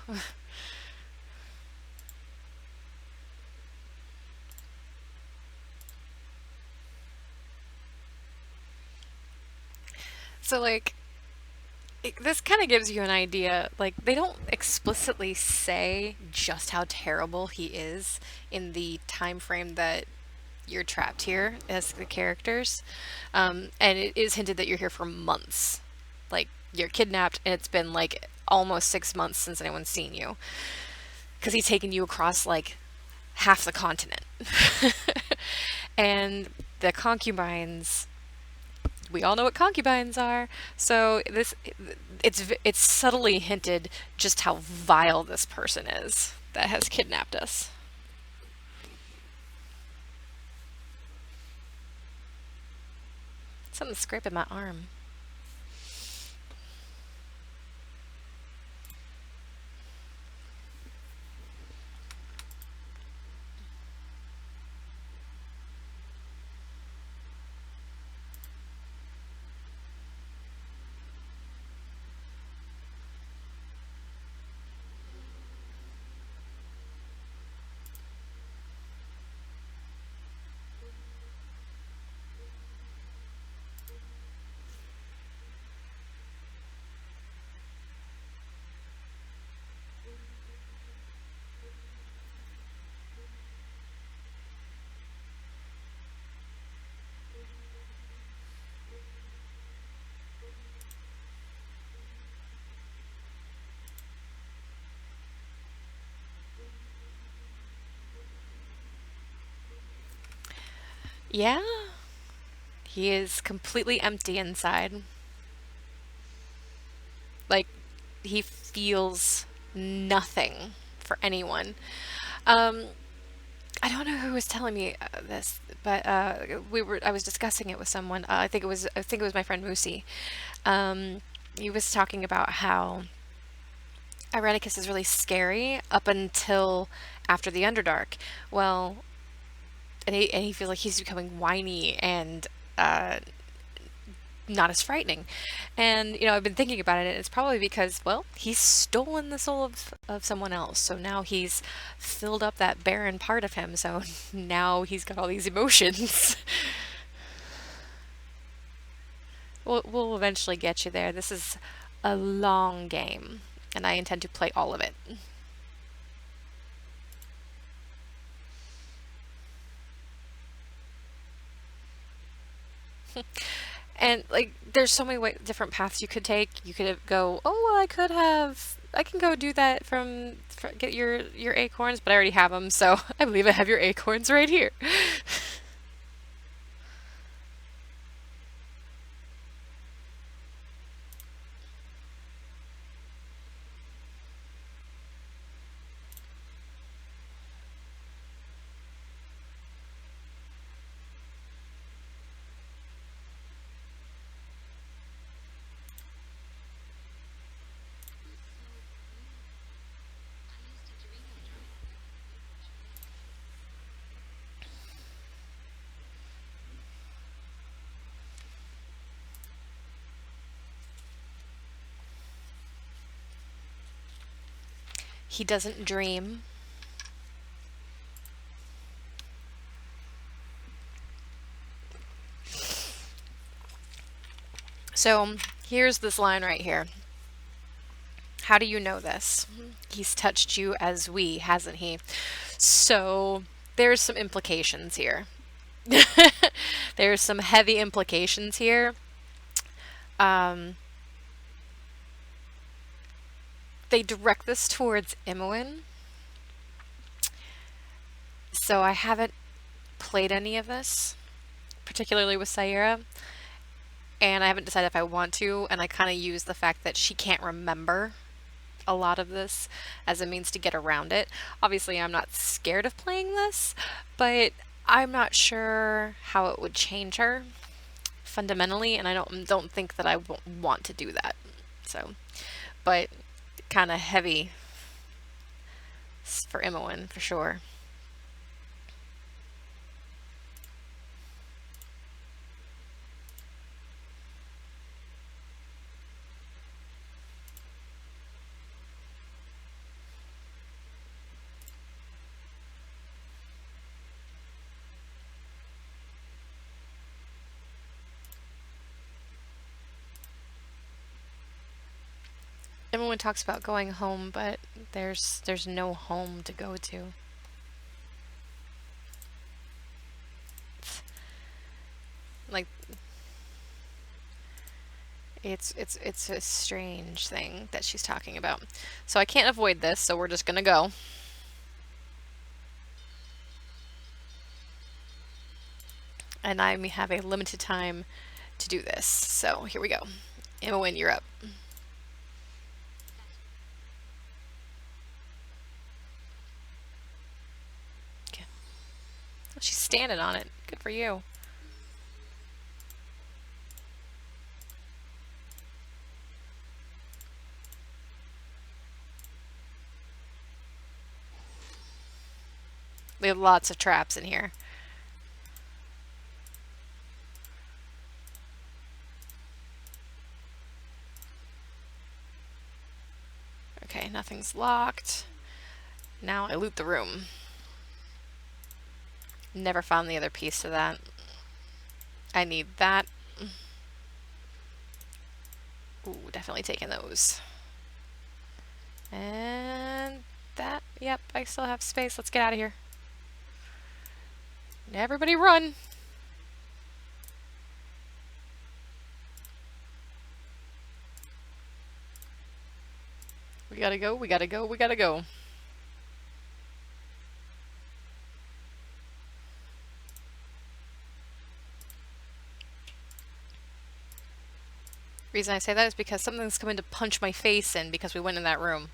So, like, this kind of gives you an idea. Like, they don't explicitly say just how terrible he is in the time frame that you're trapped here as the characters. And it is hinted that you're here for months. Like, you're kidnapped, and it's been like almost 6 months since anyone's seen you. Because he's taken you across like half the continent. And the concubines, we all know what concubines are. So it's subtly hinted just how vile this person is that has kidnapped us. Something's scraping my arm. Yeah, he is completely empty inside. Like, he feels nothing for anyone. Um, I don't know who was telling me this, but I was discussing it with someone. I think it was my friend Moosey. He was talking about how Irenicus is really scary up until after the Underdark. Well, and he feels like he's becoming whiny and uh, not as frightening. And, I've been thinking about it, and it's probably because, well, he's stolen the soul of someone else. So now he's filled up that barren part of him. So now he's got all these emotions. We'll eventually get you there. This is a long game, and I intend to play all of it. And like, there's so many different paths you could take. You could go, oh, well, I can go do that get your acorns, but I already have them, so I believe I have your acorns right here. He doesn't dream. So here's this line right here. How do you know this? He's touched you as we, hasn't he? So there's some implications here. There's some heavy implications here. Um, they direct this towards Imoen. So I haven't played any of this, particularly with Saira, and I haven't decided if I want to, and I kind of use the fact that she can't remember a lot of this as a means to get around it. Obviously, I'm not scared of playing this, but I'm not sure how it would change her fundamentally, and I don't think that I want to do that. So, but kind of heavy for Imoen for sure. Everyone talks about going home, but there's no home to go to. Like, it's a strange thing that she's talking about. So I can't avoid this, so we're just gonna go. And I have a limited time to do this. So here we go. Imoen, you're up. Okay. Oh, she's standing on it. Good for you. We have lots of traps in here. Okay, nothing's locked. Now I loot the room. Never found the other piece to that. I need that. Ooh, definitely taking those. And that. Yep, I still have space. Let's get out of here. Everybody run. We gotta go, we gotta go, we gotta go. The reason I say that is because something's coming to punch my face in because we went in that room.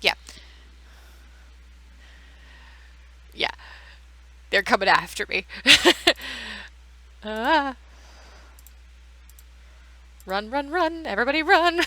Yeah. Yeah. They're coming after me. Ah. Run, run, run. Everybody run.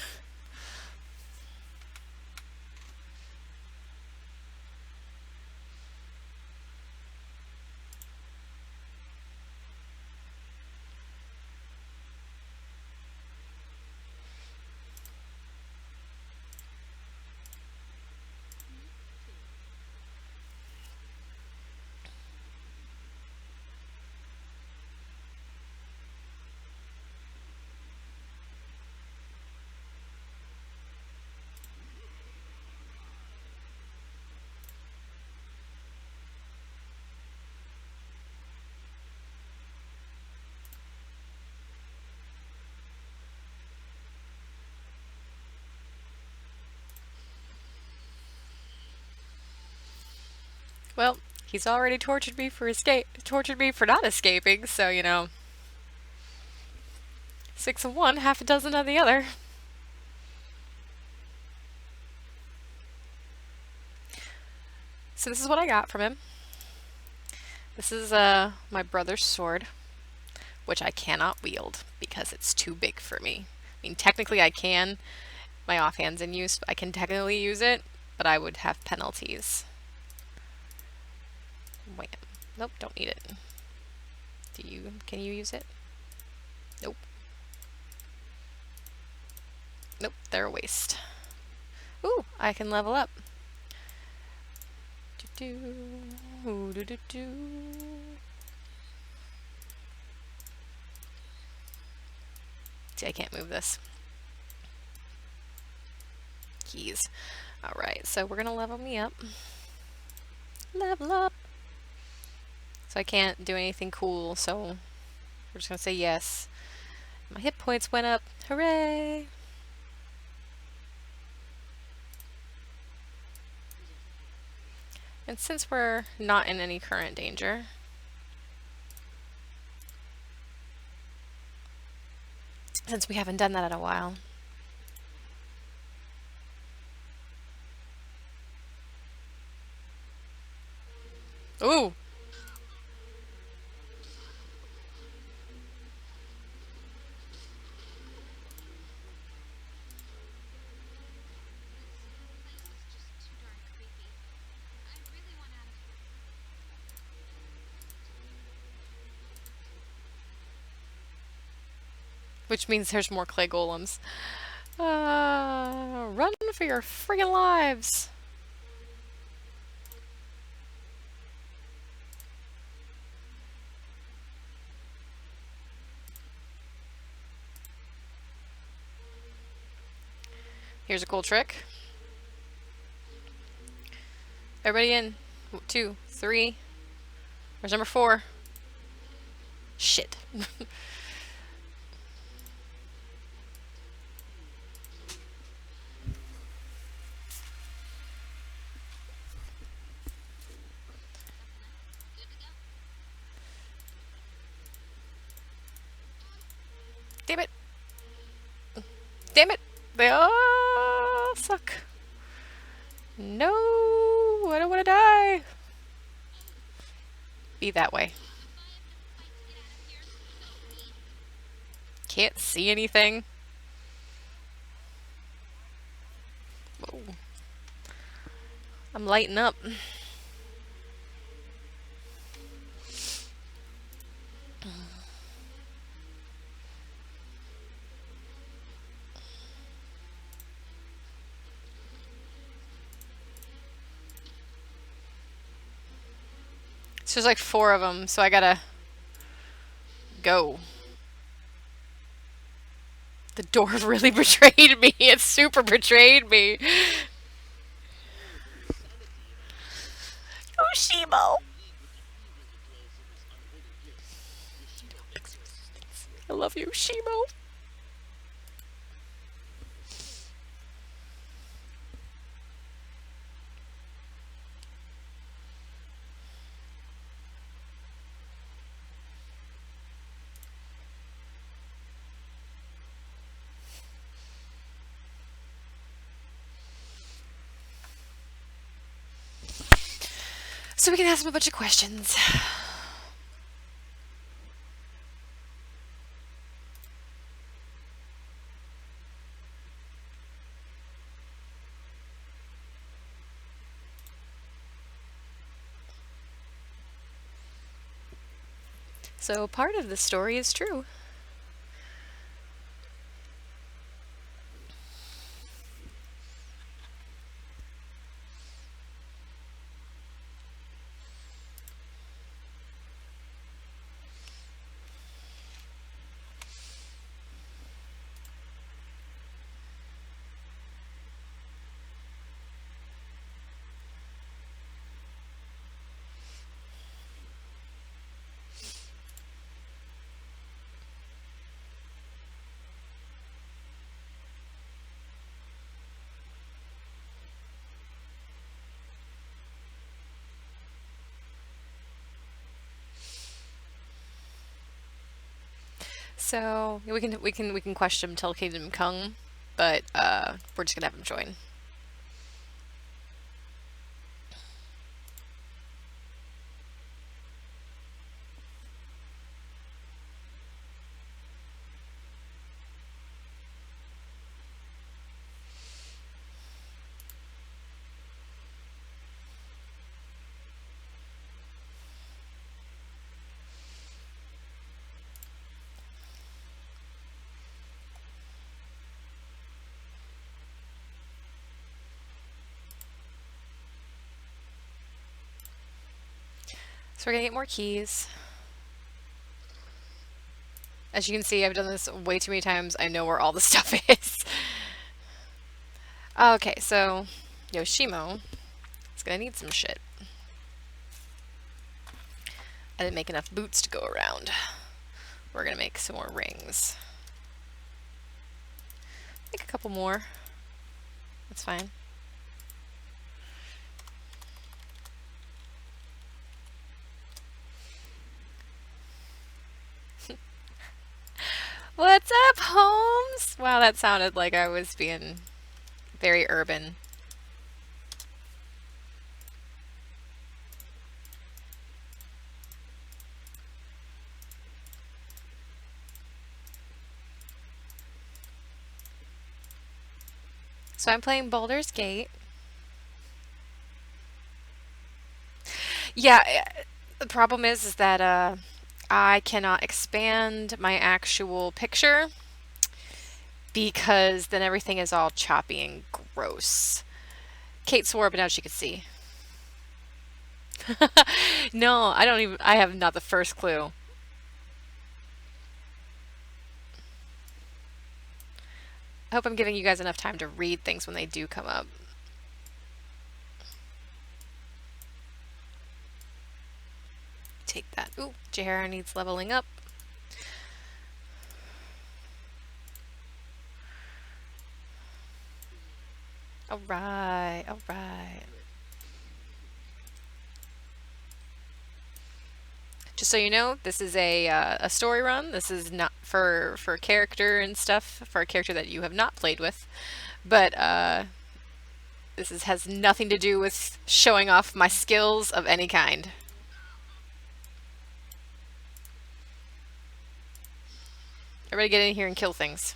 Well, he's already tortured me for not escaping, so, 6 of one, half a dozen of the other. So this is what I got from him. This is my brother's sword, which I cannot wield because it's too big for me. I mean, technically I can. My offhand's in use. I can technically use it, but I would have penalties. Wait. Nope, don't need it. Can you use it? Nope. Nope, they're a waste. Ooh, I can level up. See, I can't move this. Keys. Alright, so we're gonna level me up. Level up! So I can't do anything cool, so we're just gonna say yes. My hit points went up. Hooray! And since we're not in any current danger, since we haven't done that in a while, ooh! Which means there's more clay golems. Run for your friggin' lives! Here's a cool trick. Everybody in. 2, 3. Where's number 4? Shit. Damn it. Damn it. They all suck. No, I don't want to die. Be that way. Can't see anything. Whoa. I'm lighting up. So there's like 4 of them, so I gotta go. The door really betrayed me. It super betrayed me. Oh, Shimo. I love you, Shimo. So we can ask him a bunch of questions. So part of the story is true. So yeah, we can question him till Kingdom Come, but we're just gonna have him join. So we're gonna get more keys. As you can see, I've done this way too many times. I know where all the stuff is. Okay, so Yoshimo is gonna need some shit. I didn't make enough boots to go around. We're gonna make some more rings. Make a couple more. That's fine. What's up, Holmes? Wow, that sounded like I was being very urban. So I'm playing Baldur's Gate. Yeah, the problem is that I cannot expand my actual picture because then everything is all choppy and gross. Kate swore, but now she could see. No, I don't even. I have not the first clue. I hope I'm giving you guys enough time to read things when they do come up. Take that. Ooh, Jahara needs leveling up. All right, all right. Just so you know, this is a story run. This is not for character and stuff for a character that you have not played with, but has nothing to do with showing off my skills of any kind. Everybody get in here and kill things.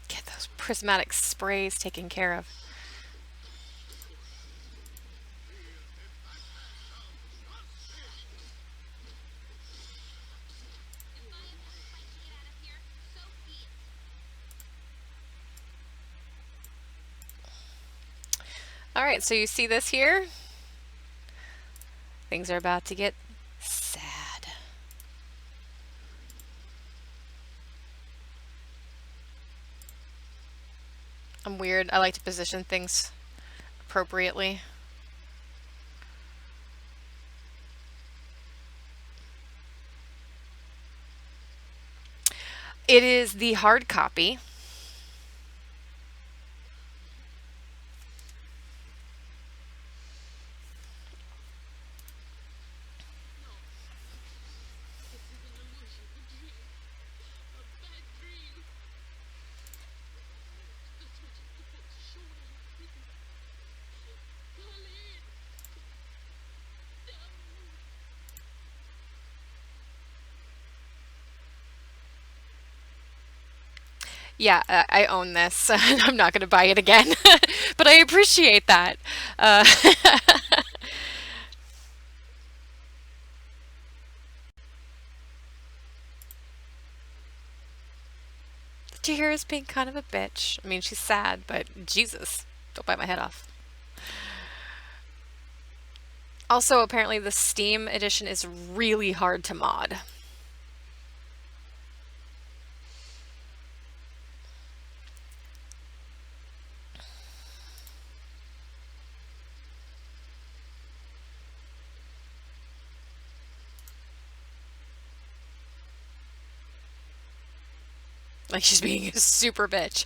Get those prismatic sprays taken care of. All right, so you see this here? Things are about to get sad. I'm weird. I like to position things appropriately. It is the hard copy. Yeah, I own this. I'm not going to buy it again, but I appreciate that. Uh, Jahira's being kind of a bitch. I mean, she's sad, but Jesus, don't bite my head off. Also, apparently the Steam edition is really hard to mod. Like she's being a super bitch.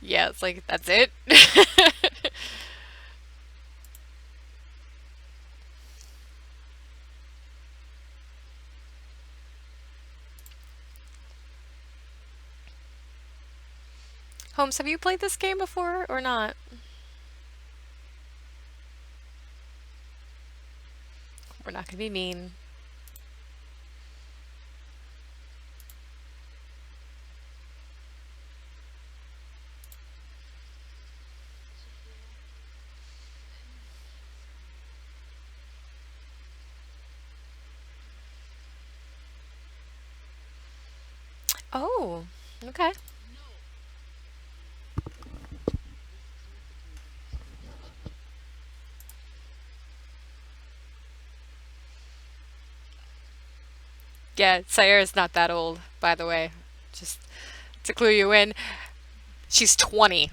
Yeah, it's like that's it. Holmes, have you played this game before or not? We're not gonna be mean. Oh, okay. Yeah, Sayera's not that old, by the way. Just to clue you in, she's 20.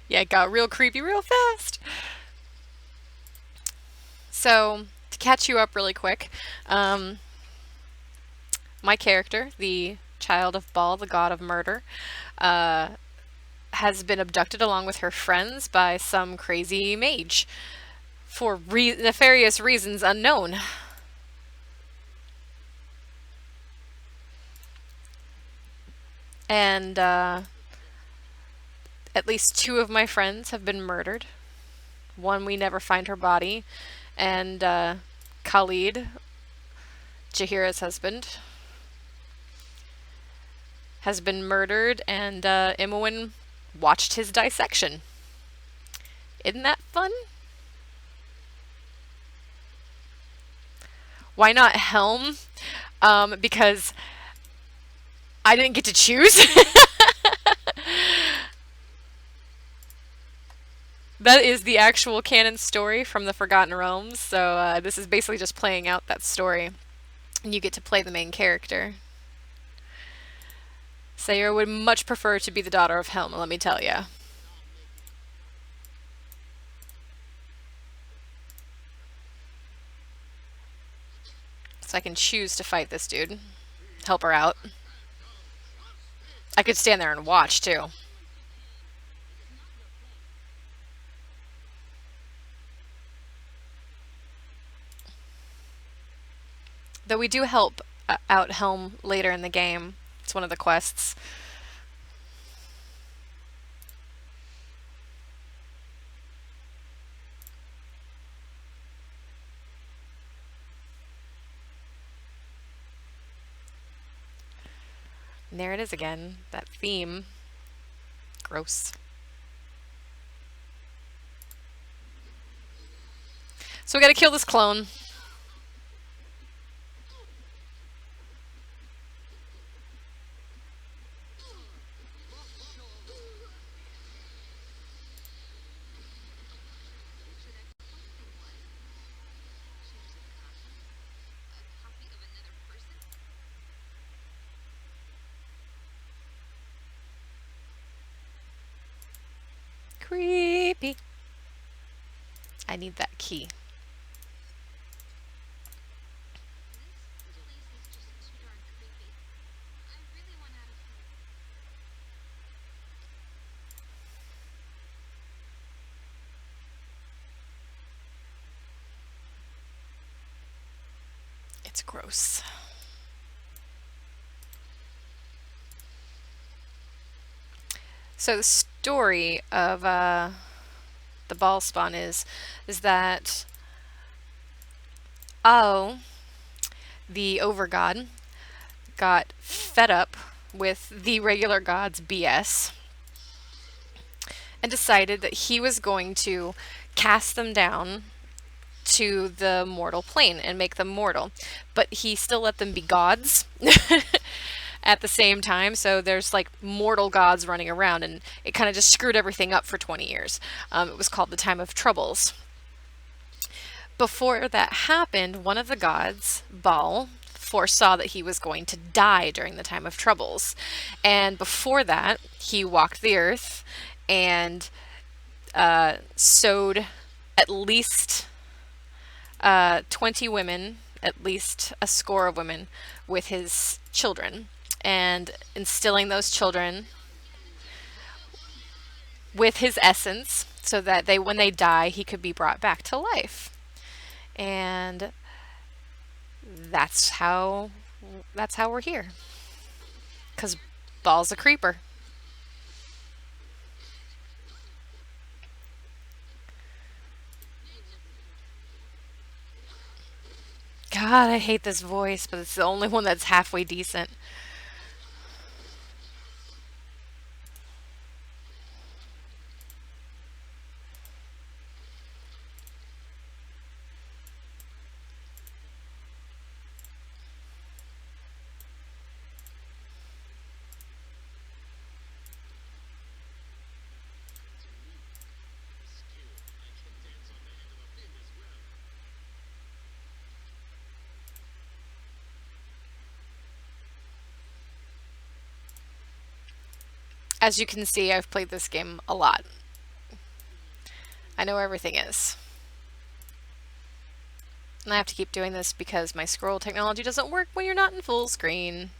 Yeah, it got real creepy real fast. So, to catch you up really quick, um, my character, the child of Baal, the god of murder, uh, has been abducted along with her friends by some crazy mage for nefarious reasons unknown. And at least two of my friends have been murdered. One, we never find her body. And Khalid, Jahira's husband, has been murdered, and Imowen watched his dissection. Isn't that fun? Why not Helm? Because I didn't get to choose. That is the actual canon story from the Forgotten Realms. So this is basically just playing out that story, and you get to play the main character. Sayre would much prefer to be the daughter of Helm, let me tell you. So I can choose to fight this dude, help her out. I could stand there and watch too. Though we do help out Helm later in the game. It's one of the quests. And there it is again, that theme. Gross. So we gotta kill this clone. Creepy. I need that key. It's gross. So the story of the ball spawn is that Oh, the overgod, got fed up with the regular god's BS and decided that he was going to cast them down to the mortal plane and make them mortal. But he still let them be gods at the same time. So there's like mortal gods running around, and it kind of just screwed everything up for 20 years. It was called the Time of Troubles. Before that happened, one of the gods, Baal, foresaw that he was going to die during the time of troubles. And before that, he walked the earth and sowed at least 20 women, at least a score of women, with his children, and instilling those children with his essence so that they, when they die, he could be brought back to life. And that's how that's how we're here. Cause Ball's a creeper. God, I hate this voice, but it's the only one that's halfway decent. As you can see, I've played this game a lot. I know where everything is. And I have to keep doing this because my scroll technology doesn't work when you're not in full screen.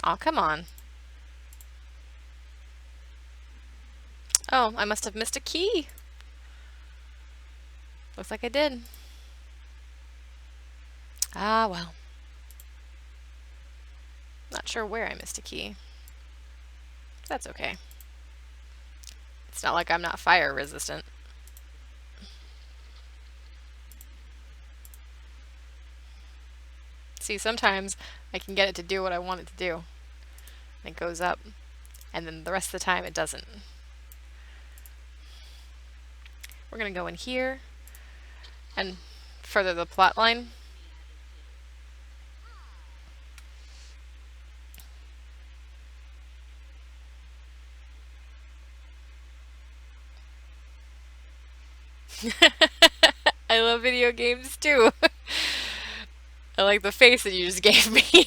Aw, come on. Oh, I must have missed a key. Looks like I did. Ah, well. Not sure where I missed a key. That's okay. It's not like I'm not fire resistant. See, sometimes I can get it to do what I want it to do. It goes up, and then the rest of the time it doesn't. We're gonna go in here and further the plot line. I love video games too. I like the face that you just gave me.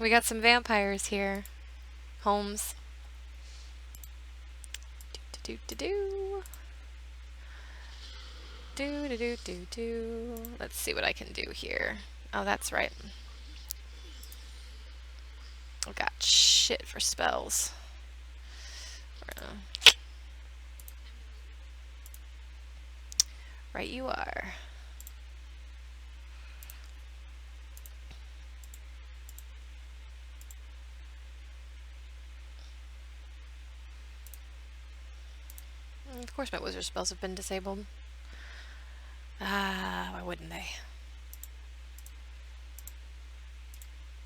We got some vampires here. Holmes. Do do do do do do do do. Let's see what I can do here. Oh, that's right. I've got shit for spells. Right you are. Of course my wizard spells have been disabled. Ah, why wouldn't they?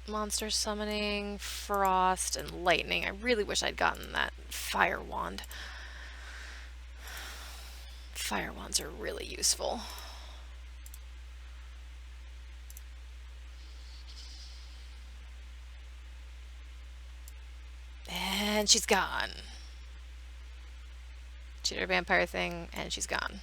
Monster summoning, frost, and lightning. I really wish I'd gotten that fire wand. Fire wands are really useful. And she's gone. She did her vampire thing, and she's gone.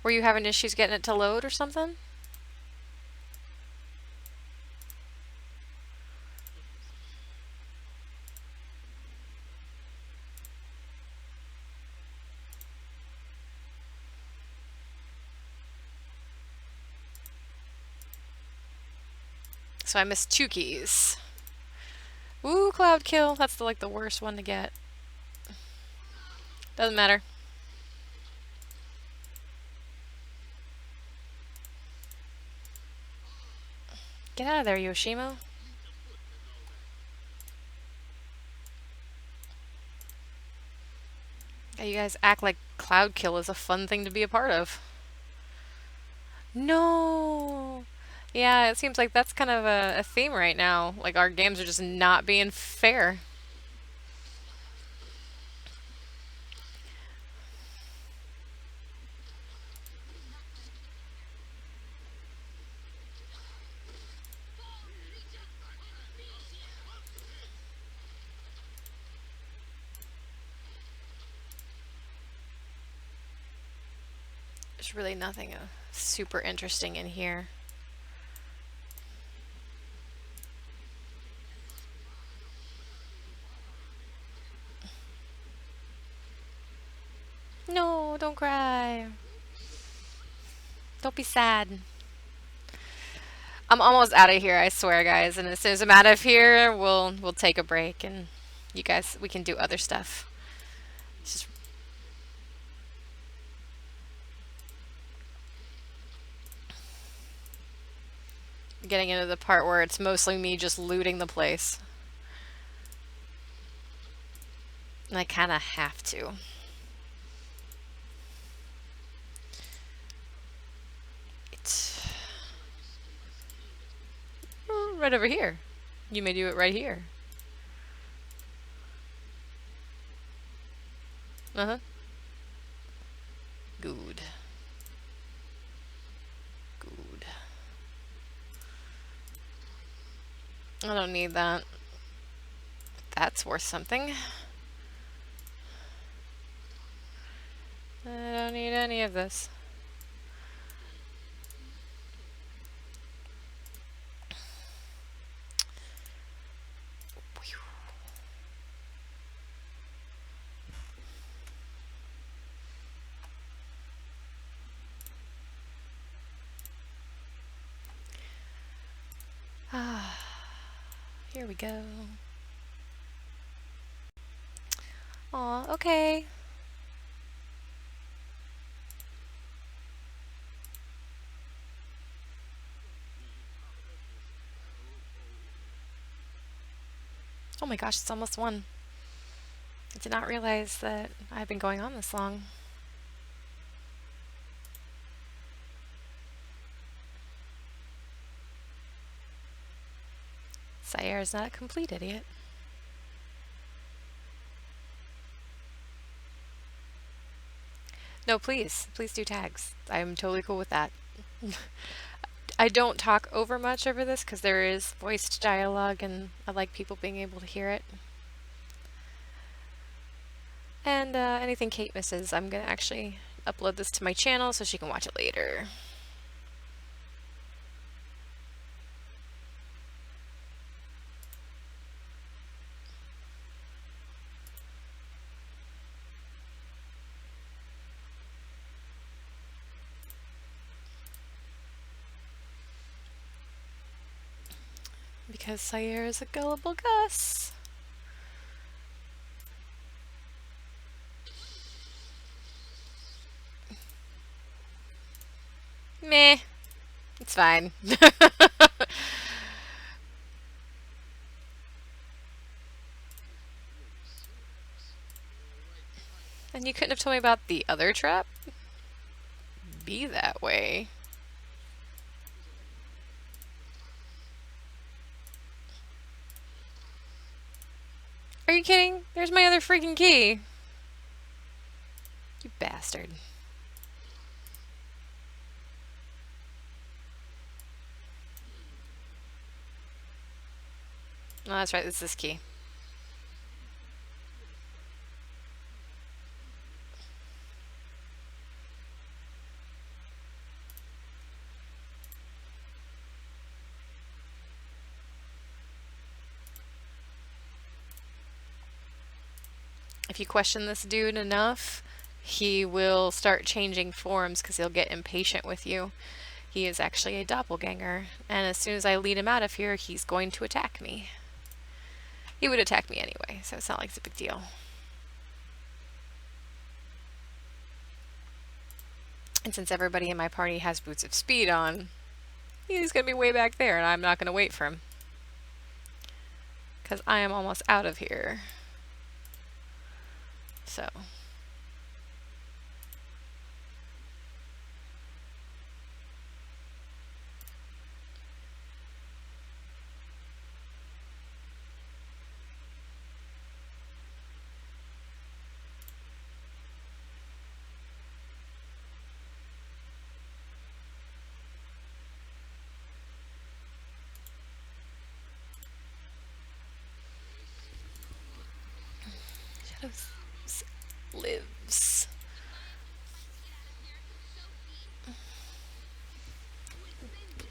Were you having issues getting it to load or something? So I missed 2 keys. Ooh, cloud kill. That's the worst one to get. Doesn't matter. Get out of there, Yoshimo. Yeah, you guys act like cloud kill is a fun thing to be a part of. No. Yeah, it seems like that's kind of a theme right now. Like our games are just not being fair. There's really nothing super interesting in here. No, don't cry. Don't be sad. I'm almost out of here, I swear, guys. And as soon as I'm out of here, we'll take a break and you guys we can do other stuff. It's just getting into the part where it's mostly me just looting the place. And I kind of have to. It's right over here. You may do it right here. Uh-huh. Good. Good. I don't need that. That's worth something. I don't need any of this. Ah, here we go. Aw, okay. Oh my gosh, it's almost 1. I did not realize that I've been going on this long. Sire is not a complete idiot. No, please. Please do tags. I'm totally cool with that. I don't talk over much over this because there is voiced dialogue and I like people being able to hear it. And anything Kate misses, I'm going to actually upload this to my channel so she can watch it later. Because Sire is a gullible Gus. Meh. It's fine. And you couldn't have told me about the other trap? Be that way. Are you kidding? There's my other freaking key. You bastard. Oh, that's right. It's this key. If you question this dude enough, he will start changing forms because he'll get impatient with you. He is actually a doppelganger, and as soon as I lead him out of here, he's going to attack me. He would attack me anyway, so it's not like it's a big deal. And since everybody in my party has boots of speed on, he's going to be way back there, and I'm not going to wait for him. Because I am almost out of here. So. Shadows lives.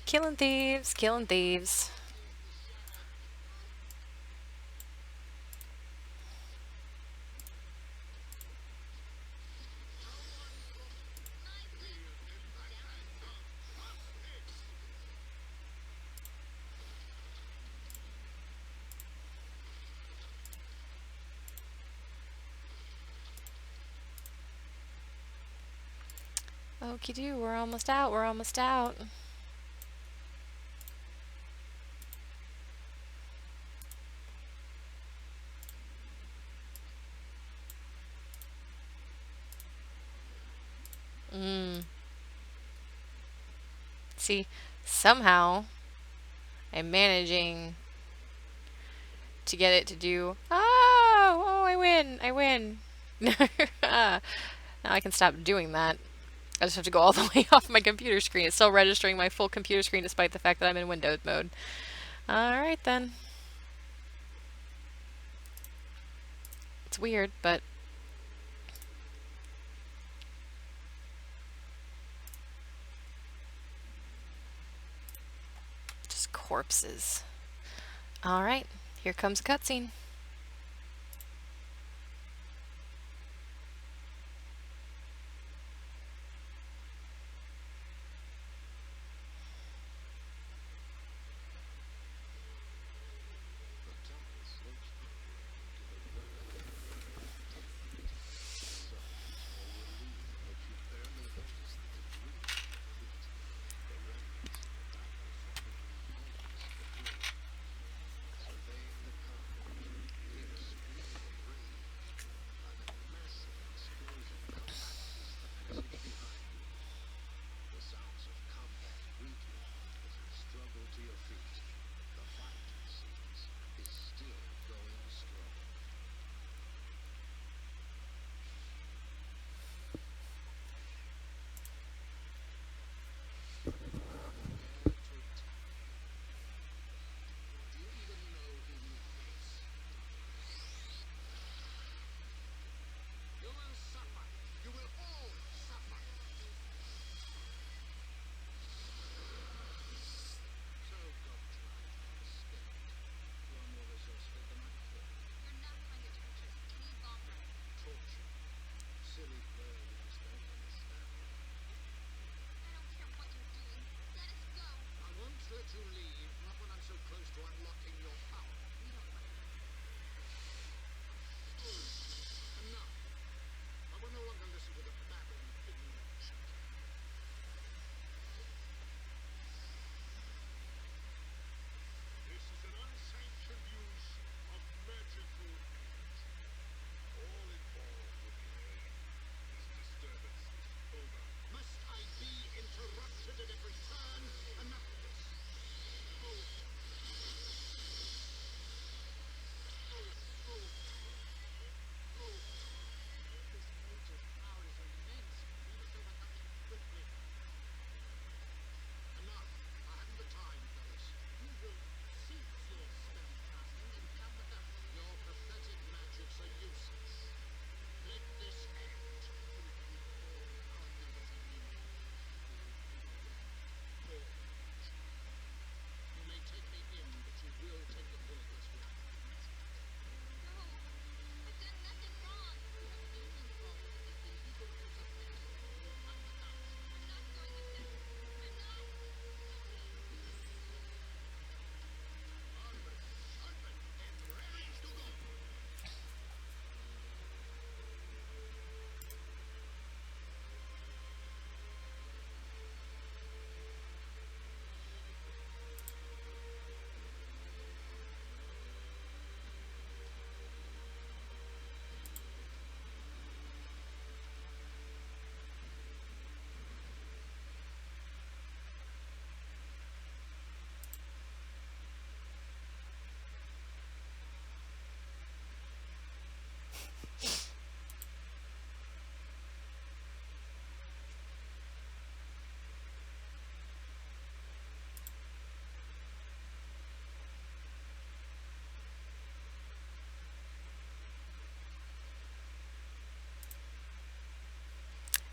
Killing thieves, killing thieves. Okie do, we're almost out, we're almost out. See, somehow I'm managing to get it to do. Oh, I win, I win. Now I can stop doing that. I just have to go all the way off my computer screen. It's still registering my full computer screen despite the fact that I'm in Windows mode. Alright then. It's weird, but just corpses. Alright, here comes a cutscene.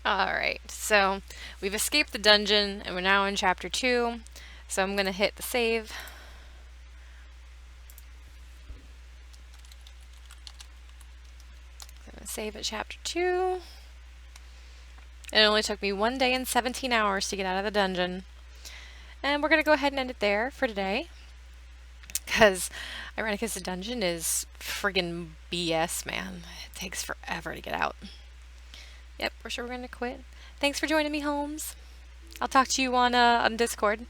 Alright, so we've escaped the dungeon and we're now in chapter 2. So I'm gonna hit the save. I'm gonna save at chapter 2. It only took me 1 day and 17 hours to get out of the dungeon. And we're gonna go ahead and end it there for today. Because Irenicus' dungeon is friggin' BS, man. It takes forever to get out. Yep, we're sure we're gonna quit. Thanks for joining me, Holmes. I'll talk to you on Discord.